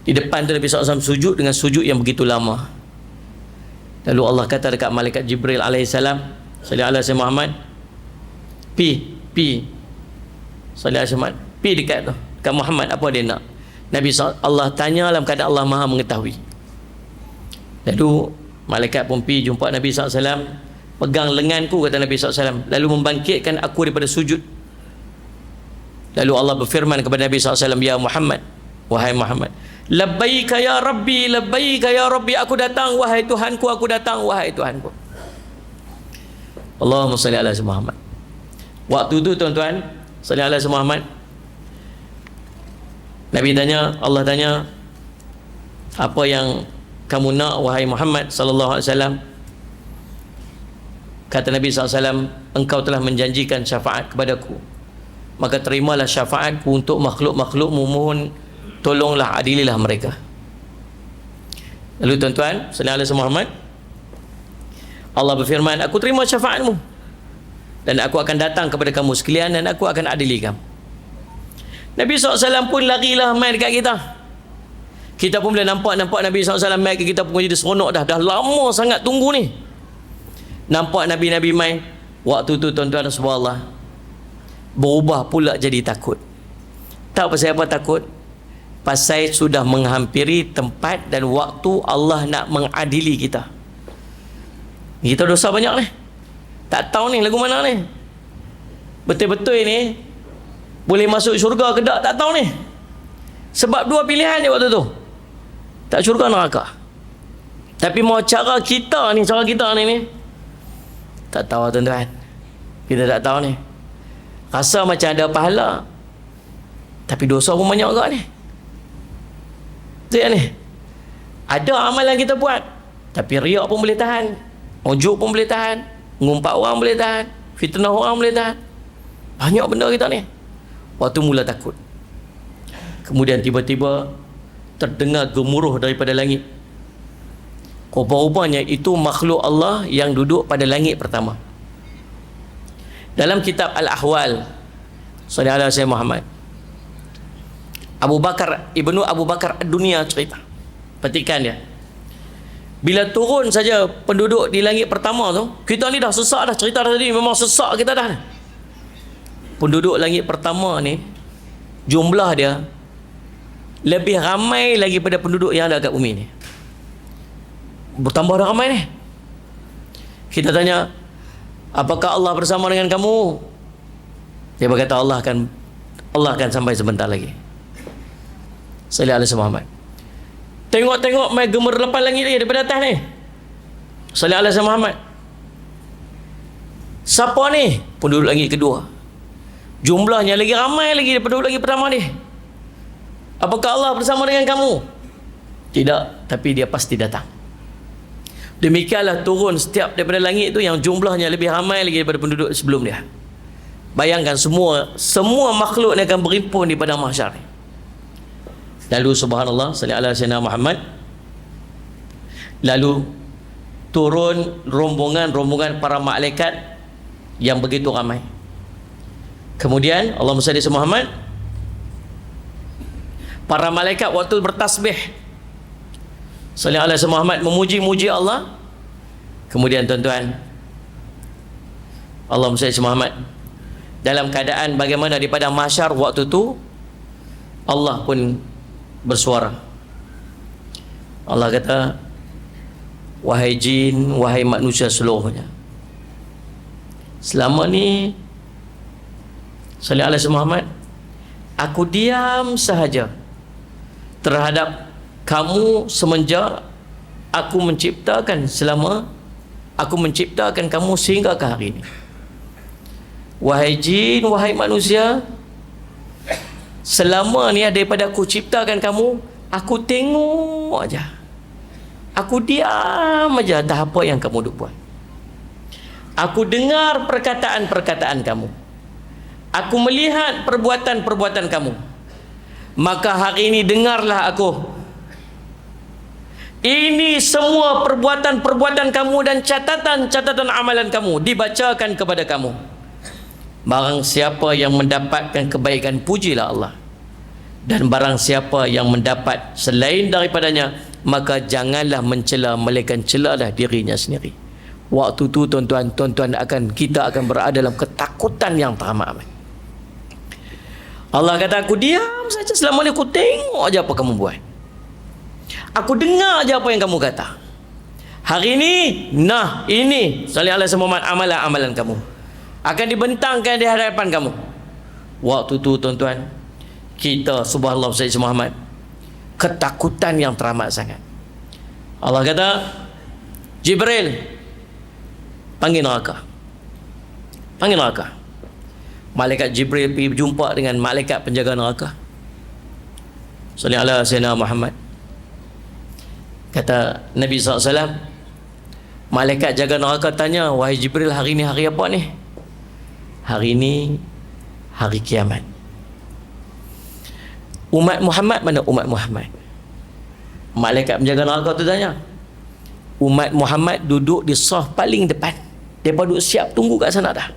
Di depan tu Nabi SAW sujud dengan sujud yang begitu lama. Lalu Allah kata dekat malaikat Jibril alaihissalam, sallallahu alaihi Muhammad, pi sallallahu alaihi Muhammad, pi dekat tu, dekat Muhammad, apa dia nak? Nabi Allah tanya dalam keadaan Allah Maha mengetahui. Lalu malaikat pun pi jumpa Nabi SAW, pegang lenganku, kata Nabi SAW, lalu membangkitkan aku daripada sujud. Lalu Allah berfirman kepada Nabi SAW, ya Muhammad, wahai Muhammad, labbaika ya Rabbi, aku datang wahai Tuhanku, aku datang wahai Tuhanku. Allahumma salli ala Muhammad. Waktu tu tuan-tuan, salli ala Muhammad, Nabi tanya, Allah tanya, apa yang kamu nak wahai Muhammad sallallahu alaihi wasallam? Kata Nabi SAW, engkau telah menjanjikan syafaat kepadaku, maka terimalah syafaatku untuk makhluk-makhlukmu, mohon tolonglah, adililah mereka. Lalu tuan-tuan, sallallahu alaihi Muhammad, Allah berfirman, aku terima syafaatmu, dan aku akan datang kepada kamu sekalian, dan aku akan adili kamu. Nabi SAW pun larilah main dekat kita. Kita pun boleh nampak Nabi SAW main ke kita pun jadi seronok dah. Dah lama sangat tunggu ni. Nampak Nabi-Nabi main. Waktu tu tuan-tuan subhanallah, berubah pula jadi takut. Tak pasal apa takut? Pasal sudah menghampiri tempat dan waktu Allah nak mengadili kita. Kita dosa banyak ni, tak tahu ni lagu mana ni, betul-betul ni boleh masuk syurga ke tak tahu ni. Sebab 2 pilihan je waktu tu, tak syurga neraka. Tapi mau cara kita ni tak tahu tuan-tuan. Kita tak tahu ni, rasa macam ada pahala, tapi dosa pun banyak juga ni. Betul ni, ada amalan kita buat, tapi riak pun boleh tahan, ujub pun boleh tahan, ngumpat orang boleh tahan, fitnah orang boleh tahan. Banyak benda kita ni. Waktu mula takut, kemudian tiba-tiba terdengar gemuruh daripada langit. Rupa-rupanya itu makhluk Allah yang duduk pada langit pertama. Dalam kitab Al-Ahwal sallallahu alaihi Muhammad, Ibnu Abu Bakar Ad-Dunia cerita. Petikan dia. Bila turun saja penduduk di langit pertama tu, kita ni dah sesak dah, cerita tadi memang sesak kita dah. Penduduk langit pertama ni jumlah dia lebih ramai lagi pada penduduk yang ada kat bumi ni. Bertambah dah ramai ni. Kita tanya, apakah Allah bersama dengan kamu? Dia berkata Allah akan sampai sebentar lagi. Sallallahu alaihi Muhammad. Tengok-tengok mai gemerlapan langit lagi daripada atas ni. Sallallahu alaihi Muhammad. Siapa ni? Penduduk langit kedua. Jumlahnya lagi ramai lagi daripada penduduk langit pertama ni. Apakah Allah bersama dengan kamu? Tidak, tapi dia pasti datang. Demikianlah turun setiap daripada langit tu yang jumlahnya lebih ramai lagi daripada penduduk sebelum dia. Bayangkan semua makhluk ni akan berhimpun di padang mahsyar ni. Lalu subhanallah sallallahu alaihi wasallam Muhammad, lalu turun rombongan para malaikat yang begitu ramai. Kemudian Allahumma salli ala Muhammad, para malaikat waktu bertasbih sallallahu alaihi wasallam Muhammad memuji-muji Allah. Kemudian tuan-tuan, Allahumma salli ala Muhammad, dalam keadaan bagaimana di padang mahsyar waktu tu, Allah pun bersuara. Allah kata, wahai jin, wahai manusia seluruhnya, selama ni sallallahu alaihi wasallam Muhammad, aku diam sahaja terhadap kamu semenjak aku menciptakan kamu sehingga ke hari ini. Wahai jin, wahai manusia, selama ni daripada aku ciptakan kamu, aku tengok aja, aku diam aja dah apa yang kamu duk buat. Aku dengar perkataan-perkataan kamu, aku melihat perbuatan-perbuatan kamu. Maka hari ini dengarlah aku. Ini semua perbuatan-perbuatan kamu dan catatan-catatan amalan kamu dibacakan kepada kamu. Barang siapa yang mendapatkan kebaikan, pujilah Allah. Dan barang siapa yang mendapat selain daripadanya, maka janganlah mencela, melainkan celalah dirinya sendiri. Waktu tu tuan-tuan kita akan berada dalam ketakutan yang teramat. Allah kata, aku diam saja selama ni, aku tengok aja apa kamu buat. Aku dengar aja apa yang kamu kata. Hari ini, ini sallallahu alaihi wasallam amalan-amalan kamu akan dibentangkan di hadapan kamu. Waktu tu tuan-tuan, kita subhanallah Sayyid Muhammad, ketakutan yang teramat sangat. Allah kata, Jibril, panggil neraka. Panggil neraka. Malaikat Jibril pergi berjumpa dengan malaikat penjaga neraka. Sallallahu alaihi Muhammad. Kata Nabi SAW, malaikat jaga neraka tanya, wahai Jibril, hari ni hari apa ni? Hari ini hari kiamat. Umat Muhammad mana umat Muhammad? Malaikat penjaga neraka tu tanya. Umat Muhammad duduk di saf paling depan. Mereka duduk siap tunggu kat sana dah.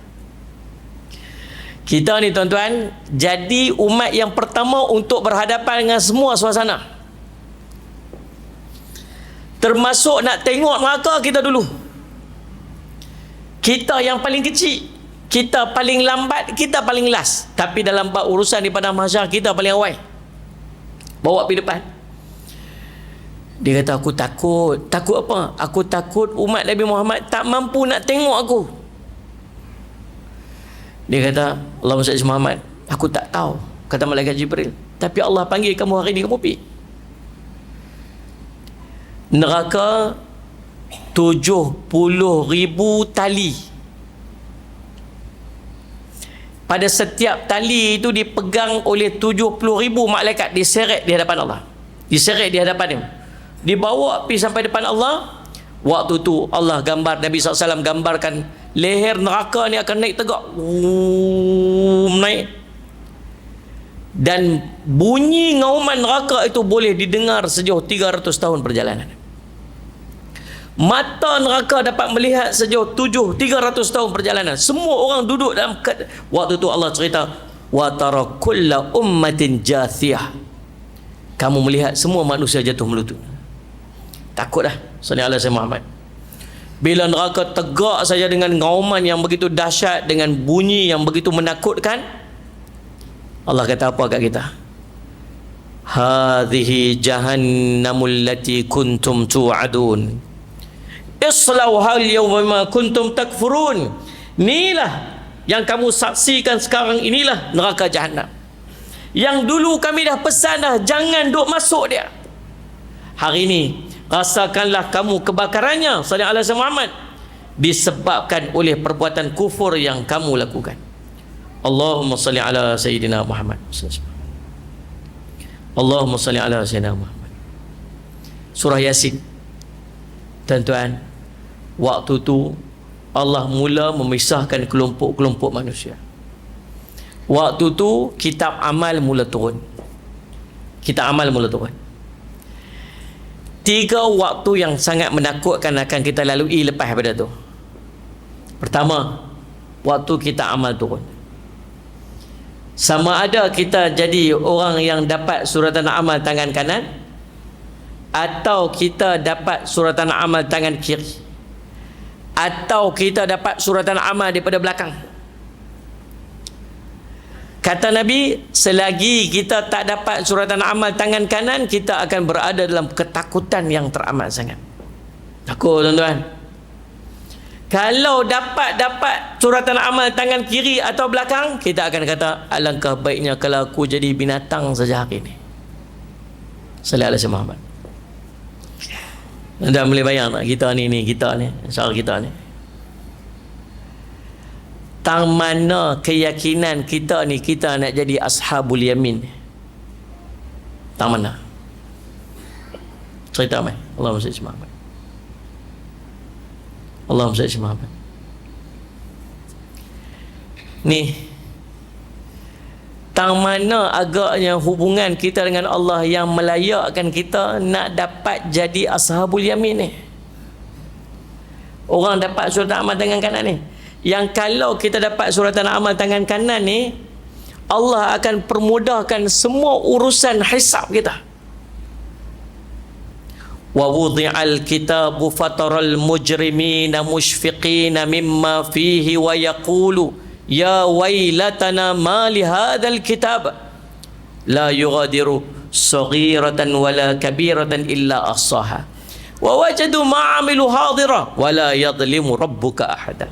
Kita ni tuan-tuan jadi umat yang pertama untuk berhadapan dengan semua suasana. Termasuk nak tengok neraka kita dulu. Kita yang paling kecil, kita paling lambat, kita paling last. Tapi dalam bab urusan di padang mahsyar, kita paling awal. Bawa pergi depan. Dia kata, aku takut. Takut apa? Aku takut umat Nabi Muhammad tak mampu nak tengok aku. Dia kata, Allahumma salli Muhammad, aku tak tahu. Kata malaikat Jibril, tapi Allah panggil kamu hari ni, kamu pergi. Neraka 70,000 tali. Pada setiap tali itu dipegang oleh 70,000 malaikat, diseret di hadapan Allah. Diseret di hadapan dia. Dibawa pergi sampai depan Allah. Waktu tu Allah gambar, Nabi SAW gambarkan leher neraka ni akan naik tegak. Naik. Dan bunyi ngauman neraka itu boleh didengar sejauh 300 tahun perjalanan. Mata neraka dapat melihat sejauh 300 tahun perjalanan. Semua orang duduk dalam waktu tu Allah cerita, wa tara kulla ummatin jathiyah. kamu melihat semua manusia jatuh melutut. Takutlah. Sallallahu alaihi Muhammad. Bila neraka tegak saja dengan ngauman yang begitu dahsyat, dengan bunyi yang begitu menakutkan, Allah kata apa kat kita? Hadhihi jahannamul lati kuntum tu'adun. Islauha al-yawma ma kuntum takfurun. Inilah yang kamu saksikan sekarang, inilah neraka Jahannam. Yang dulu kami dah pesan dah, jangan duk masuk dia. Hari ini rasakanlah kamu kebakarannya, sallallahu alaihi Muhammad, disebabkan oleh perbuatan kufur yang kamu lakukan. Allahumma salli ala Sayyidina Muhammad. Allahumma salli ala Sayyidina Muhammad. Surah Yasin. Tuan-tuan, waktu tu Allah mula memisahkan kelompok-kelompok manusia. Waktu tu kitab amal mula turun. Kitab amal mula turun. 3 waktu yang sangat menakutkan akan kita lalui lepas pada tu. Pertama, waktu kita amal turun. Sama ada kita jadi orang yang dapat suratan amal tangan kanan, atau kita dapat suratan amal tangan kiri, atau kita dapat suratan amal daripada belakang. Kata Nabi, selagi kita tak dapat suratan amal tangan kanan, kita akan berada dalam ketakutan yang teramat sangat. Takut, tuan-tuan. Kalau dapat suratan amal tangan kiri atau belakang, kita akan kata, alangkah baiknya kalau aku jadi binatang saja hari ini. Sallallahu alaihi Muhammad. Anda boleh bayang tak kita ni insya-Allah kita ni, tang mana keyakinan kita ni kita nak jadi ashabul yamin? Tang mana? Cerita mai. Allahumma salli Muhammad. Allahumma salli Muhammad. Ni tang mana agaknya hubungan kita dengan Allah yang melayakkan kita nak dapat jadi ashabul yamin ni? Orang dapat suratan amal tangan kanan ni, yang kalau kita dapat suratan amal tangan kanan ni, Allah akan permudahkan semua urusan hisab kita. Wa wudi'al kitabu fataral mujrimina mushfiqina mimma fihi wa yaqulu ya wailatana ma li hadzal kitab la yughadiru saghiratan wala kabiratan illa ahsaha wa wajadu ma 'amilu hadira wa la yadhlimu rabbuka ahada.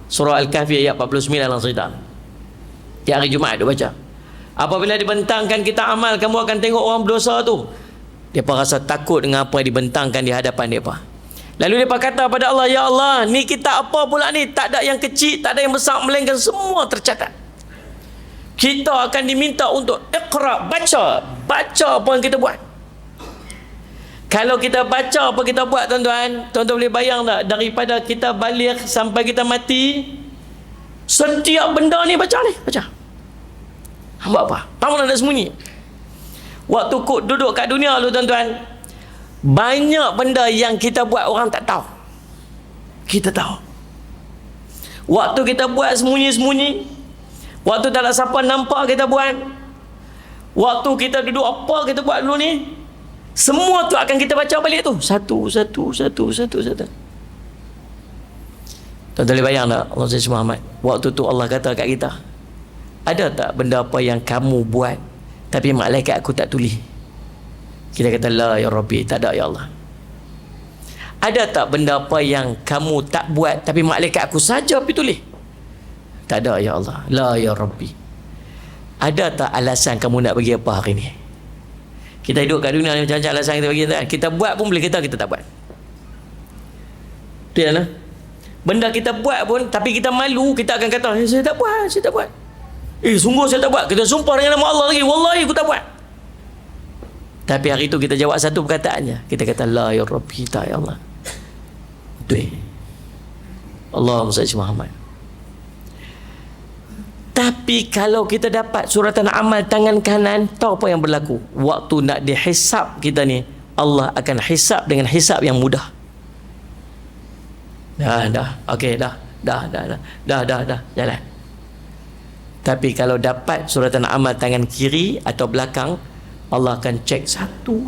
Surah Al-Kahfi ayat 49 dalam cerita. Di hari Jumaat dia baca. Apabila dibentangkan kita amal, kamu akan tengok orang berdosa tu, mereka rasa takut dengan apa yang dibentangkan di hadapan mereka. Lalu mereka kata pada Allah, ya Allah, ni kita apa pula ni? Tak ada yang kecil, tak ada yang besar, melainkan semua tercatat. Kita akan diminta untuk iqra, baca apa yang kita buat. Kalau kita baca apa kita buat, tuan-tuan boleh bayang tak, daripada kita balik sampai kita mati, setiap benda ni baca. Buat apa? Tak mana nak sembunyi. Waktu duduk kat dunia lu, tuan-tuan, banyak benda yang kita buat orang tak tahu. Kita tahu. Waktu kita buat sembunyi-sembunyi, waktu tak ada siapa nampak kita buat, waktu kita duduk apa kita buat dulu ni, semua tu akan kita baca balik tu, satu. Tuan-tuan boleh bayang tak, Allah SWT Muhammad, waktu tu Allah kata kat kita, ada tak benda apa yang kamu buat tapi malaikat aku tak tulis? Kita kata, la ya Rabbi, tak ada ya Allah. Ada tak benda apa yang kamu tak buat tapi malaikat aku saja pergi tulis? Tak ada ya Allah. La ya Rabbi. Ada tak alasan kamu nak bagi apa hari ni? Kita hidup kat dunia ni macam-macam alasan kita bagi, tak? Kita buat pun boleh kita tak buat. Betul tak? Benda kita buat pun, tapi kita malu, kita akan kata, saya tak buat. Sungguh saya tak buat. Kita sumpah dengan nama Allah lagi, wallahi aku tak buat. Tapi hari itu kita jawab satu perkataannya. Kita kata, la ya Rabbi, tak ya Allah. Betul. Allahumma salli Muhammad. Tapi kalau kita dapat suratan amal tangan kanan, tahu apa yang berlaku? Waktu nak dihisab kita ni, Allah akan hisab dengan hisab yang mudah. Okey, dah, jalan. Tapi kalau dapat suratan amal tangan kiri atau belakang, Allah akan cek satu.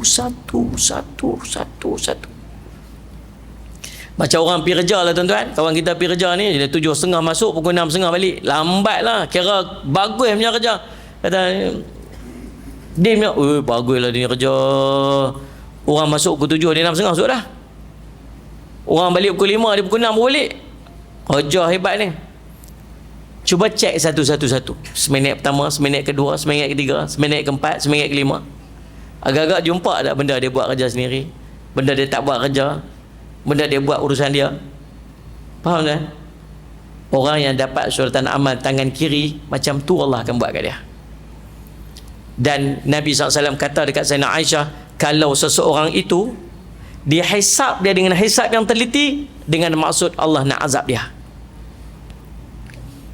Macam orang pergi kerja lah tuan-tuan. Kawan kita pergi kerja ni, dia 7.30 masuk, pukul 6.30 balik. Lambat lah, kira bagus punya kerja. Kata dia punya, bagus lah dia kerja. Orang masuk pukul 7, dia 6.30 masuk dah. Orang balik pukul 5, dia pukul 6 balik. Kerja hebat ni. Cuba cek satu-satu. Seminit pertama, seminit kedua, seminit ketiga, seminit keempat, seminit kelima. Agak-agak jumpa tak benda dia buat kerja sendiri, benda dia tak buat kerja, benda dia buat urusan dia. Faham kan? Orang yang dapat suratan amal tangan kiri, macam tu Allah akan buat kat dia. Dan Nabi SAW kata dekat Sayyidina Aisyah, kalau seseorang itu dia hisab dia dengan hisab yang teliti, dengan maksud Allah nak azab dia.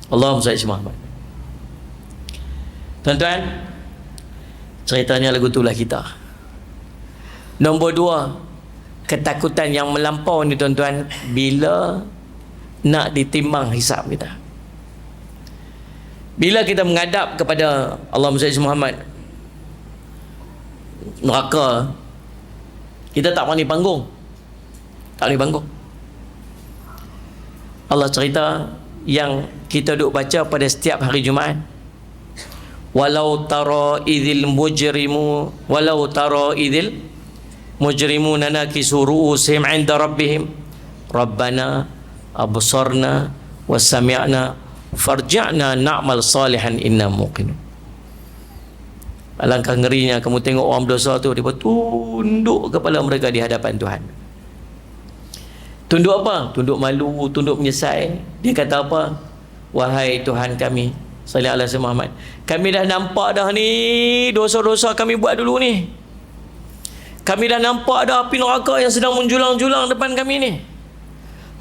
Allahumma salli Muhammad. Tuan-tuan, ceritanya lagu itulah kita. Nombor 2, ketakutan yang melampau ni tuan-tuan, bila nak ditimbang hisab kita. Bila kita menghadap kepada Allahumma salli Muhammad, neraka, kita tak berani panggung. Tak berani panggung. Allah cerita yang kita duk baca pada setiap hari Jumaat. Walau tara idzil mujrimuna nakisu ru'usihim 'inda rabbihim rabbana absarna wa sami'na farji'na na'mal salihan inna muqinun. Alangkah ngerinya kamu tengok orang berdosa tu, dia tunduk kepala mereka di hadapan Tuhan. Tunduk apa? Tunduk malu, tunduk menyesal. Dia kata apa? Wahai Tuhan kami, sallallahu alaihi Muhammad, kami dah nampak dah ni dosa-dosa kami buat dulu ni. Kami dah nampak dah api neraka yang sedang menjulang-julang depan kami ni.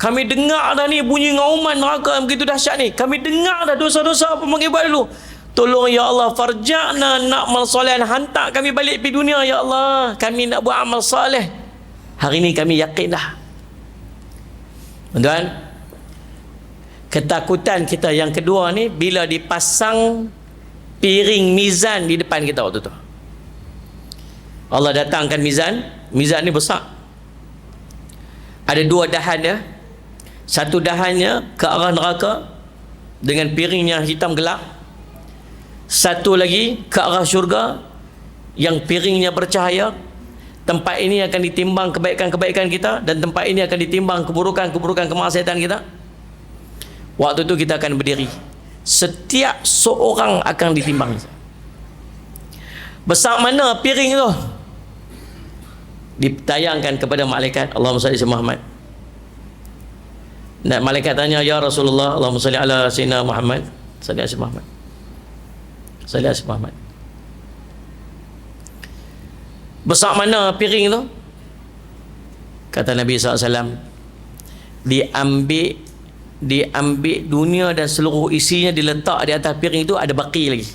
Kami dengar dah ni bunyi ngauman neraka yang begitu dahsyat ni. Kami dengar dah dosa-dosa apa kami buat dulu. Tolong ya Allah, farja'na na'mal salihan, hantar kami balik pergi dunia ya Allah. Kami nak buat amal saleh. Hari ni kami yakin dah. Tuan-tuan, ketakutan kita yang kedua ni bila dipasang piring mizan di depan kita waktu tu. Allah datangkan mizan ni besar. Ada 2 dahan dia. Satu dahannya ke arah neraka dengan piringnya hitam gelap. Satu lagi ke arah syurga yang piringnya bercahaya. Tempat ini akan ditimbang kebaikan-kebaikan kita, dan tempat ini akan ditimbang keburukan-keburukan kemaksiatan kita. Waktu itu kita akan berdiri. Setiap seorang akan ditimbang. Besar mana piring tu? Ditayangkan kepada malaikat. Allahumma salli ala Muhammad. Dan malaikat tanya, ya Rasulullah, Allahumma salli ala sayyidina Muhammad. Salli ala Muhammad. Salli ala Muhammad. Besar mana piring tu? Kata Nabi SAW, diambil dunia dan seluruh isinya, diletak di atas piring itu, ada baki lagi.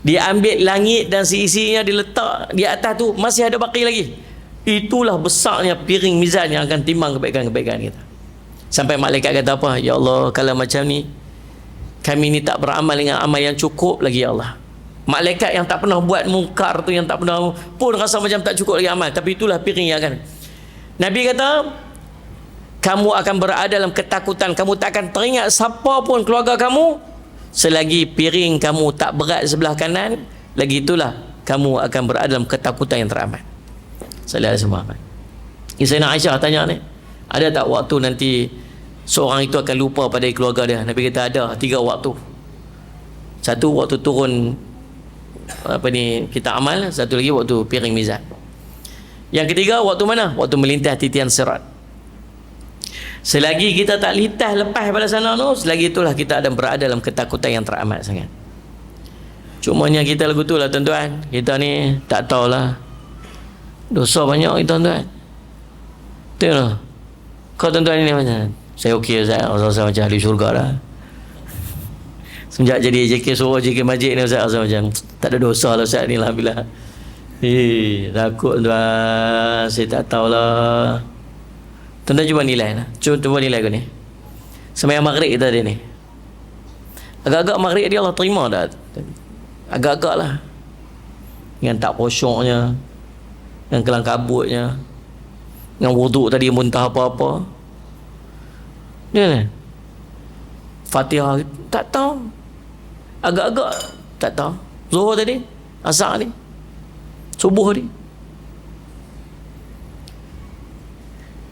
Diambil langit dan seisinya, diletak di atas tu, masih ada baki lagi. Itulah besarnya piring mizan yang akan timbang kebaikan-kebaikan kita. Sampai malaikat kata apa? Ya Allah, kalau macam ni, kami ni tak beramal dengan amal yang cukup lagi ya Allah. Malaikat yang tak pernah buat mungkar tu, yang tak pernah pun rasa macam tak cukup lagi amal, tapi itulah piring yang akan. Nabi kata, kamu akan berada dalam ketakutan, kamu tak akan teringat siapa pun keluarga kamu selagi piring kamu tak berat sebelah kanan. Lagi itulah kamu akan berada dalam ketakutan yang teramat. Sallallahu alaihi wasallam. Sayyidina Aisyah tanya ni, ada tak waktu nanti seorang itu akan lupa pada keluarga dia? Nabi kata ada 3 waktu. Satu waktu turun kita amal, satu lagi waktu piring mizan. Yang ketiga waktu mana? Waktu melintas titian sirat. Selagi kita tak lintas lepas pada sana tu, selagi itulah kita ada berada dalam ketakutan yang teramat sangat. Cumanya kita lagu tu lah tuan-tuan, kita ni tak tahulah dosa banyak kita tuan-tuan. Tengok kau tuan-tuan ni macam saya okey, saya rasa macam ahli syurga dah. Semenjak jadi JK suruh JK Majid ni Ustaz, rasa macam tak ada dosa lah Ustaz ni lah. Bila takut tuan, saya tak tahulah. Tuan-tuan cuba nilai lah. Cuba nilai aku ni. Sembahyang maghrib kita ada ni. Agak-agak maghrib dia Allah terima dah. Agak-agak lah. dengan tak khusyuknya, dengan kelang kabutnya, dengan wuduk tadi muntah apa-apa. Ya, Fatihah tak tahu, agak-agak tak tahu. Zuhur tadi, asar ni, subuh ni.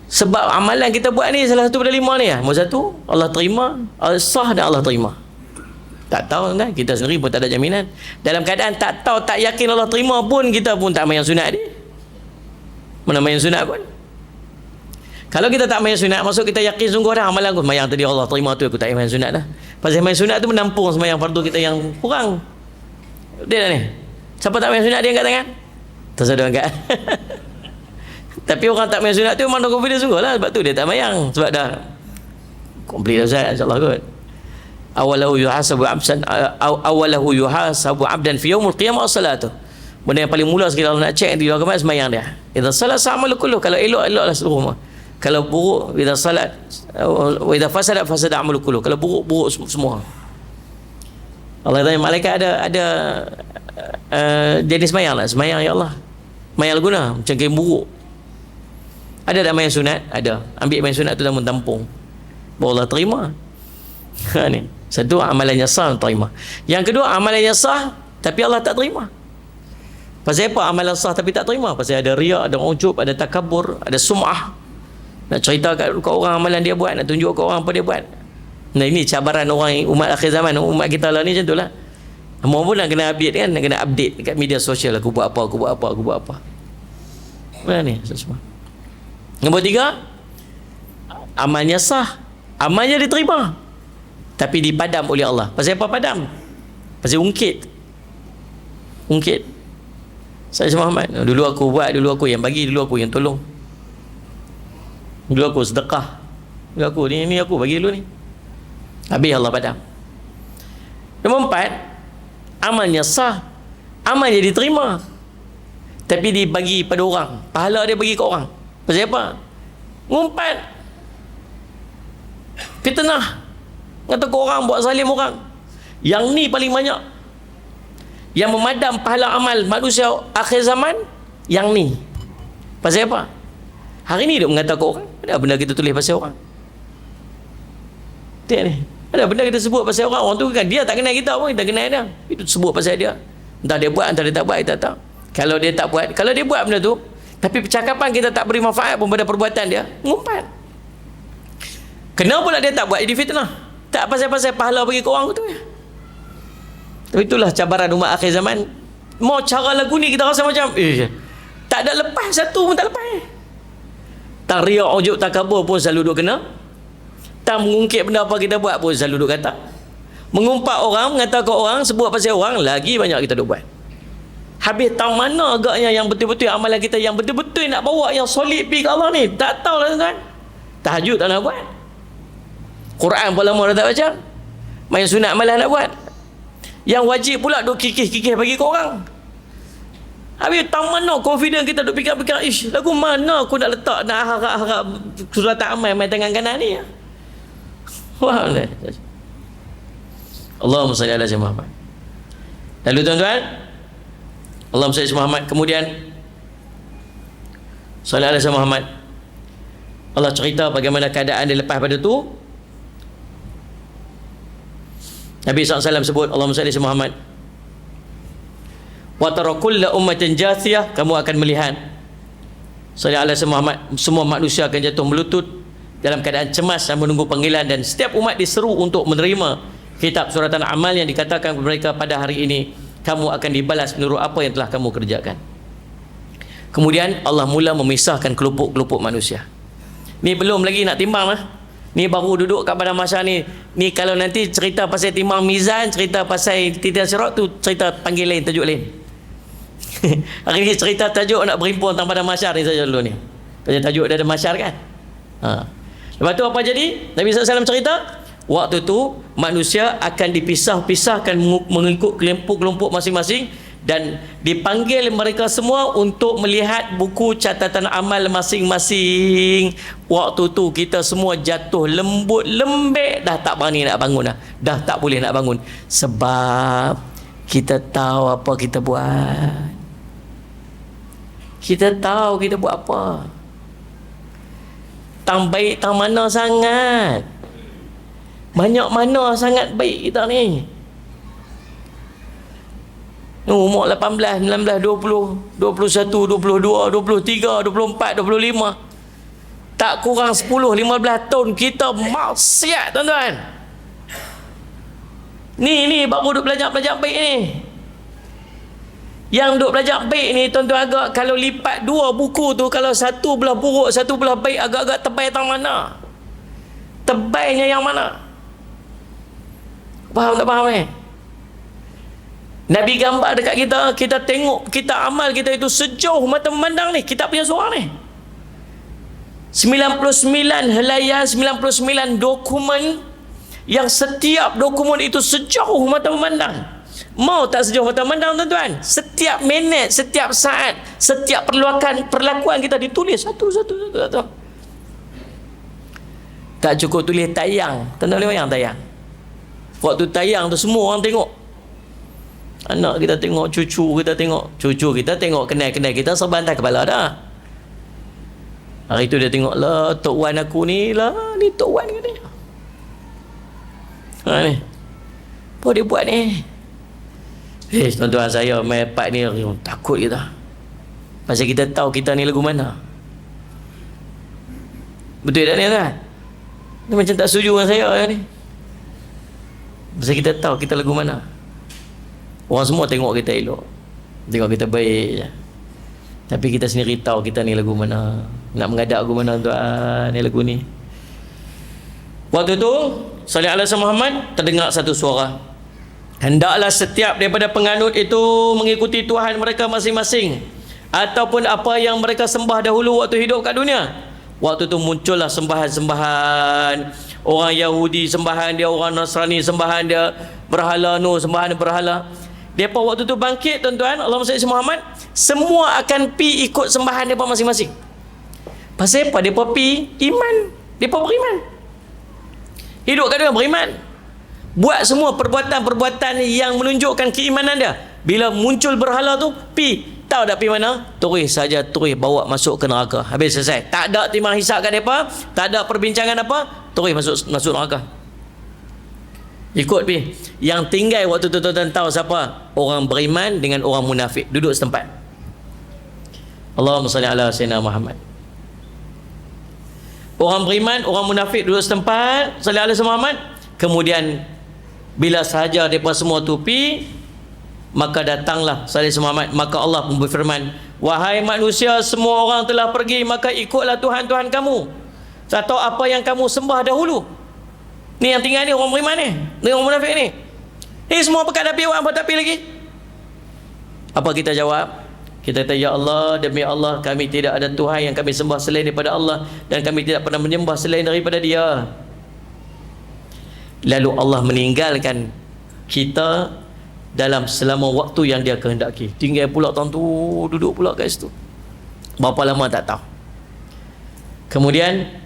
Sebab amalan kita buat ni salah satu daripada 5 ni lah. Nombor 1, Allah terima, sah dan Allah terima. Tak tahu kan, kita sendiri pun tak ada jaminan. Dalam keadaan tak tahu, tak yakin Allah terima pun, kita pun tak main sunat ni. Mana main sunat pun. Kalau kita tak main sunat, maksud kita yakin sungguh dah amalan aku semayang tadi Allah terima tu, aku tak main sunat dah. Pasal main sunat tu menampung semayang fardu kita yang kurang. Dia dah ni. Siapa tak main sunat dia angkat tangan? Tersedar angkat. Tapi orang tak main sunat tu memang confident sungguh lah. Sebab tu dia tak mayang. Sebab dah complete dah Ustaz, insyaAllah kot. Awalahu yuhasabu abdan fi yaumul qiyamah as-salatu. Benda yang paling mula sekali Allah nak cek di luar semayang dia. Idza salat sa'amalu kullu. Kalau elok, eloklah seluruh rumah. Kalau buruk, idza salat wa idza fasada fasada amalu kullu. Kalau buruk, buruk semua. Allah tanya malaikat ada jenis semayang lah. Semayang ya Allah. Semayang guna macam kain buruk. Ada tak main sunat? Ada. Ambil main sunat tu dan tampung. Baru Allah terima. Ni. Satu, amalannya sah, terima. Yang kedua, amalannya sah tapi Allah tak terima. Pasal apa amalan sah tapi tak terima? Pasal ada riak, ada ujub, ada takabur, ada sum'ah. Nak cerita kat orang amalan dia buat, nak tunjuk kat orang apa dia buat. Nah, ini cabaran orang umat akhir zaman, umat kita lah ni macam tu lah. Semua pun nak kena update kan, nak kena update dekat media sosial. Aku buat apa, aku buat apa, aku buat apa. Mana ni semua. Nombor 3, amalnya sah, amalnya diterima tapi dipadam oleh Allah. Pasal apa padam? Pasal ungkit. Saya Muhammad, dulu aku buat, dulu aku yang bagi, dulu aku yang tolong, dulu aku sedekah, dulu aku ni aku bagi dulu ni. Habis Allah padam. Nombor 4, amalnya sah, amalnya diterima tapi dibagi pada orang, pahala dia bagi ke orang. Pasal apa? Ngumpat, fitnah, kata ke orang, buat zalim orang. Yang ni paling banyak yang memadam pahala amal manusia akhir zaman, yang ni. Pasal apa? Hari ni dia mengata ke orang, ada benda kita tulis pasal orang. Tengok ni, ada benda kita sebut pasal orang. Orang tu kan dia tak kenal kita pun, kita kenal dia. Itu sebut pasal dia. Entah dia buat, entah dia tak buat, kita tak tahu. Kalau dia tak buat, kalau dia buat benda tu tapi percakapan kita tak beri manfaat pun pada perbuatan dia, ngumpat. Kenapa pula dia tak buat? Jadi fitnah. Tak pasal-pasal pahala bagi ke orang tu ya. Tapi itulah cabaran umat akhir zaman. Mau cara lagu ni kita rasa macam tak ada lepas, satu pun tak lepas. Tak riak, ujub, takabur pun selalu duk kena. Tak mengungkit benda apa kita buat pun selalu duk kata. Mengumpat orang, mengatakan orang, sebut pasal orang, lagi banyak kita duk buat. Habis tahu mana agaknya yang betul-betul amalan kita yang betul-betul nak bawa yang solid pergi ke Allah ni? Tak tahu lah tuan. Tahajud tak nak buat. Quran pun lama dah tak baca. Main sunat malah nak buat. Yang wajib pula duk kikih-kikih bagi ke orang. Habis tahu mana confident kita duk fikir-fikir, lagu mana aku nak letak, nak harap-harap suratan amal main tangan kanan ni. Wah. Allahumma salli ala sayyidina Muhammad. Lalu tuan-tuan, Allahumma salli ala Muhammad. Kemudian sallallahu alaihi wasallam Muhammad, Allah cerita bagaimana keadaan dia lepas pada tu. Nabi SAW sebut, Allahumma salli ala Muhammad, wa tara kullu ummatin jathiyah, kamu akan melihat sallallahu alaihi wasallam Muhammad, semua manusia akan jatuh melutut dalam keadaan cemas dan menunggu panggilan, dan setiap umat diseru untuk menerima kitab suratan amal yang dikatakan kepada mereka pada hari ini, kamu akan dibalas menurut apa yang telah kamu kerjakan. Kemudian Allah mula memisahkan kelompok-kelompok manusia. Ni belum lagi nak timbang lah. Ni baru duduk kat padang mahsyar ni. Ni kalau nanti cerita pasal timbang mizan, cerita pasal titian sirat tu, cerita panggil lain, tajuk lain. Hari ni cerita tajuk nak berhimpun tentang padang mahsyar ni saja dulu ni. Pasal tajuk dia ada mahsyar kan. Lepas tu apa jadi? Nabi SAW cerita, waktu tu manusia akan dipisah-pisahkan mengikut kelompok-kelompok masing-masing, dan dipanggil mereka semua untuk melihat buku catatan amal masing-masing. Waktu tu kita semua jatuh lembut-lembek, dah tak berani nak bangun dah tak boleh nak bangun, sebab kita tahu apa kita buat. Kita tahu kita buat apa. Tang baik tang mana sangat. Banyak mana sangat baik kita ni. Umur 18, 19, 20, 21, 22, 23, 24, 25. Tak kurang 10, 15 tahun kita maksiat, tuan-tuan. Ni baru duk belajar baik ni. Yang duk belajar baik ni, tuan-tuan, agak kalau lipat dua buku tu, kalau satu belah buruk, satu belah baik, agak-agak tebal tang mana? Tebalnya yang mana? Faham tak faham Nabi gambar dekat kita, kita tengok, kita amal kita itu sejauh mata memandang ni, kita punya seorang ni. 99 helaian, 99 dokumen, yang setiap dokumen itu sejauh mata memandang. Mau tak sejauh mata memandang, tuan-tuan? Setiap minit, setiap saat, setiap perlakuan kita ditulis satu-satu. Tak cukup tulis tayang. Tuan-tuan boleh bayang tayang? Waktu tayang tu semua orang tengok. Anak kita tengok, cucu kita tengok, kenal-kenal kita serba hantar kepala dah. Hari tu dia tengok lah, Tok Wan aku ni lah, ni Tok Wan ke ni? Ni. Apa dia buat ni? Tuan-tuan, saya main part ni takut kita. Pasal kita tahu kita ni lagu mana. Betul tak ni, kan? Dia macam tak setuju dengan saya ni. Pasal kita tahu kita lagu mana. Orang semua tengok kita elok, tengok kita baik je. Tapi kita sendiri tahu kita ni lagu mana, nak mengadap lagu mana, tuan, ni lagu ni. Waktu tu Salih alaihi Muhammad terdengar satu suara. Hendaklah setiap daripada penganut itu mengikuti Tuhan mereka masing-masing, ataupun apa yang mereka sembah dahulu waktu hidup kat dunia. Waktu tu muncullah sembahan-sembahan. Orang Yahudi sembahan dia, orang Nasrani sembahan dia, berhala Nur sembahan dia, berhala. Depa waktu tu bangkit, tuan-tuan, Allahumma salli ala Muhammad, semua akan pi ikut sembahan depa masing-masing. Pasal apa depa pi? Iman. Depa beriman. Hidup kat dunia beriman. Buat semua perbuatan-perbuatan yang menunjukkan keimanan dia. Bila muncul berhala tu, pi. Tahu tak pi mana? Terus saja bawa masuk ke neraka. Habis selesai. Tak ada timang hisap kat depa, tak ada perbincangan apa, terus masuk neraka. Ikut pi. Yang tinggal waktu tu tuan-tuan tahu siapa? Orang beriman dengan orang munafik duduk setempat. Allahumma salli ala sayyidina Muhammad. Orang beriman, orang munafik duduk setempat, salli ala sayyidina Muhammad. Kemudian bila sahaja mereka semua tu pi, maka datanglah salli ala Muhammad, maka Allah pun berfirman, wahai manusia, semua orang telah pergi, maka ikutlah Tuhan-Tuhan kamu atau apa yang kamu sembah dahulu. Ni yang tinggal ni orang beriman ni orang munafik ni. Ni semua pekat dah pi, awak apa tak pi lagi? Apa kita jawab? Kita kata, ya Allah, demi Allah, kami tidak ada Tuhan yang kami sembah selain daripada Allah, dan kami tidak pernah menyembah selain daripada Dia. Lalu Allah meninggalkan kita dalam selama waktu yang Dia kehendaki. Tinggal pula tahun tu, duduk pula kat situ. Berapa lama tak tahu. Kemudian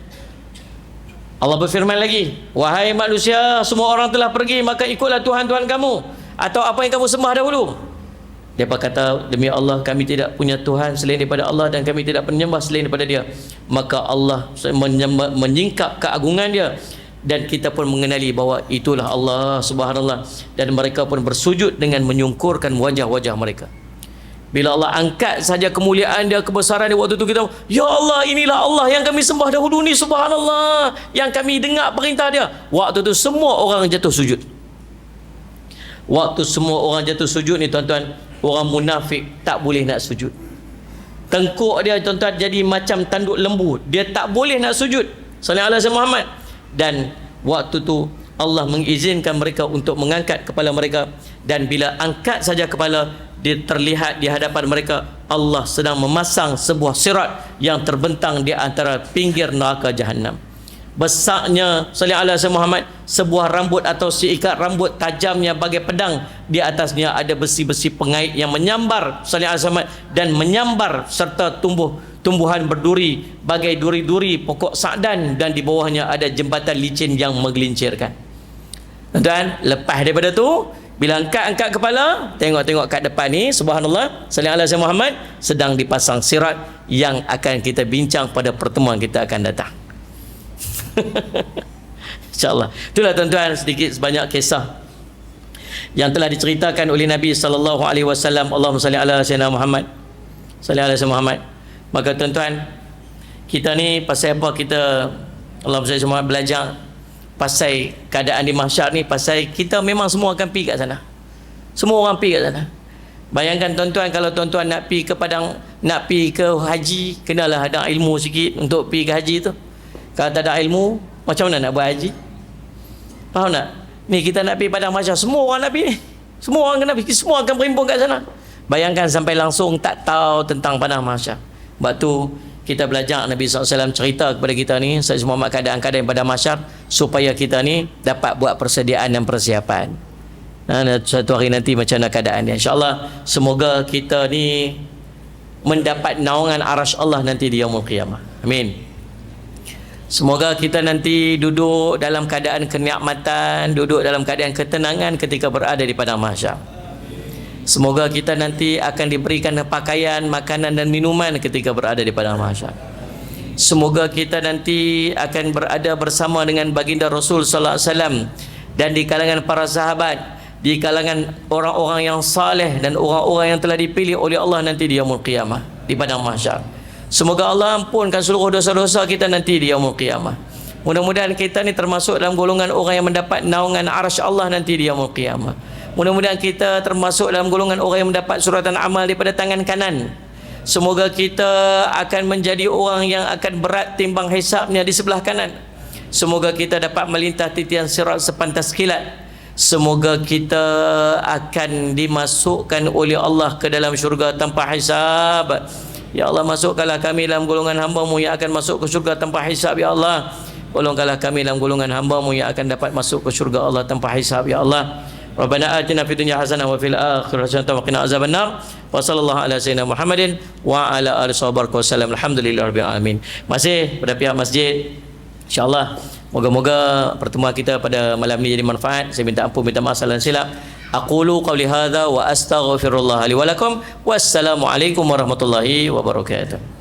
Allah berfirman lagi, wahai manusia, semua orang telah pergi, maka ikutlah Tuhan-Tuhan kamu atau apa yang kamu sembah dahulu. Dia kata, demi Allah, kami tidak punya Tuhan selain daripada Allah, dan kami tidak menyembah selain daripada Dia. Maka Allah menyingkap keagungan Dia, dan kita pun mengenali bahawa itulah Allah, subhanallah. Dan mereka pun bersujud dengan menyungkurkan wajah-wajah mereka. Bila Allah angkat saja kemuliaan Dia, kebesaran Dia, waktu itu kita, ya Allah, inilah Allah yang kami sembah dahulu ni, subhanallah, yang kami dengar perintah Dia. Waktu itu semua orang jatuh sujud. Waktu semua orang jatuh sujud ni, tuan-tuan, orang munafik tak boleh nak sujud. Tengkuk dia, tuan-tuan, jadi macam tanduk lembu. Dia tak boleh nak sujud. Sallallahu alaihi Muhammad. Dan waktu tu Allah mengizinkan mereka untuk mengangkat kepala mereka, dan bila angkat saja kepala, dia terlihat di hadapan mereka Allah sedang memasang sebuah sirat yang terbentang di antara pinggir neraka Jahannam. Besarnya sallallahu alaihi Muhammad sebuah rambut atau seikat rambut tajamnya bagai pedang. Di atasnya ada besi-besi pengait yang menyambar sallallahu alaihi Muhammad, dan menyambar serta tumbuhan berduri bagai duri-duri pokok sa'dan, dan di bawahnya ada jembatan licin yang menggelincirkan. Dan lepas daripada tu Bila angkat kepala, tengok-tengok kat depan ni, subhanallah, sallallahu alaihi wasallam Muhammad, sedang dipasang sirat yang akan kita bincang pada pertemuan kita akan datang. InsyaAllah. Itulah tuan-tuan sedikit sebanyak kisah yang telah diceritakan oleh Nabi sallallahu alaihi wasallam. Allahumma salli ala sayyidina Muhammad. Sallallahu alaihi wasallam Muhammad. Maka tuan-tuan, kita ni pasal apa kita Allahumma salli semua belajar pasal keadaan di mahsyar ni, pasal kita memang semua akan pergi kat sana. Semua orang pergi kat sana. Bayangkan tuan-tuan, kalau tuan-tuan nak pergi ke padang, nak pergi ke haji, kenalah ada ilmu sikit untuk pergi ke haji tu. Kalau tak ada ilmu, macam mana nak buat haji? Faham tak? Ni kita nak pergi padang mahsyar, semua orang nak pergi ni. Semua orang kena pergi, semua akan berimpun kat sana. Bayangkan sampai langsung tak tahu tentang padang mahsyar. Sebab tu kita belajar Nabi SAW cerita kepada kita ni semua keadaan-keadaan pada mahsyar, supaya kita ni dapat buat persediaan dan persiapan. Satu hari nanti macam mana keadaan dia, insyaAllah. Semoga kita ni mendapat naungan arasy Allah nanti di yaumul qiyamah. Amin. Semoga kita nanti duduk dalam keadaan kenikmatan, duduk dalam keadaan ketenangan ketika berada di padang mahsyar. Semoga kita nanti akan diberikan pakaian, makanan dan minuman ketika berada di padang mahsyar. Semoga kita nanti akan berada bersama dengan baginda Rasul sallallahu alaihi wasallam, dan di kalangan para sahabat, di kalangan orang-orang yang saleh dan orang-orang yang telah dipilih oleh Allah nanti di yaumul qiyamah, di padang mahsyar. Semoga Allah ampunkan seluruh dosa-dosa kita nanti di yaumul qiyamah. Mudah-mudahan kita ni termasuk dalam golongan orang yang mendapat naungan arasy Allah nanti di yaumul qiyamah. Mudah-mudahan kita termasuk dalam golongan orang yang mendapat suratan amal daripada tangan kanan. Semoga kita akan menjadi orang yang akan berat timbang hisabnya di sebelah kanan. Semoga kita dapat melintasi titian sirat sepantas kilat. Semoga kita akan dimasukkan oleh Allah ke dalam syurga tanpa hisab. Ya Allah, masukkanlah kami dalam golongan hamba-Mu yang akan masuk ke syurga tanpa hisab, ya Allah. Golongkanlah kami dalam golongan hamba-Mu yang akan dapat masuk ke syurga Allah tanpa hisab, ya Allah. Rabbana atina fid dunya hasanah wa fil akhirati hasanah wa qina azabannar. Wa sallallahu ala sayyidina Muhammadin wa ala alihi wasallam. Alhamdulillahirabbil alamin. Masih pada pihak masjid, insyaallah moga-moga pertemuan kita pada malam ini jadi manfaat. Saya minta ampun, minta maaf salah dan silap. Aqulu qawli hadza wa astaghfirullah li wa lakum. Wassalamu alaikum warahmatullahi wabarakatuh.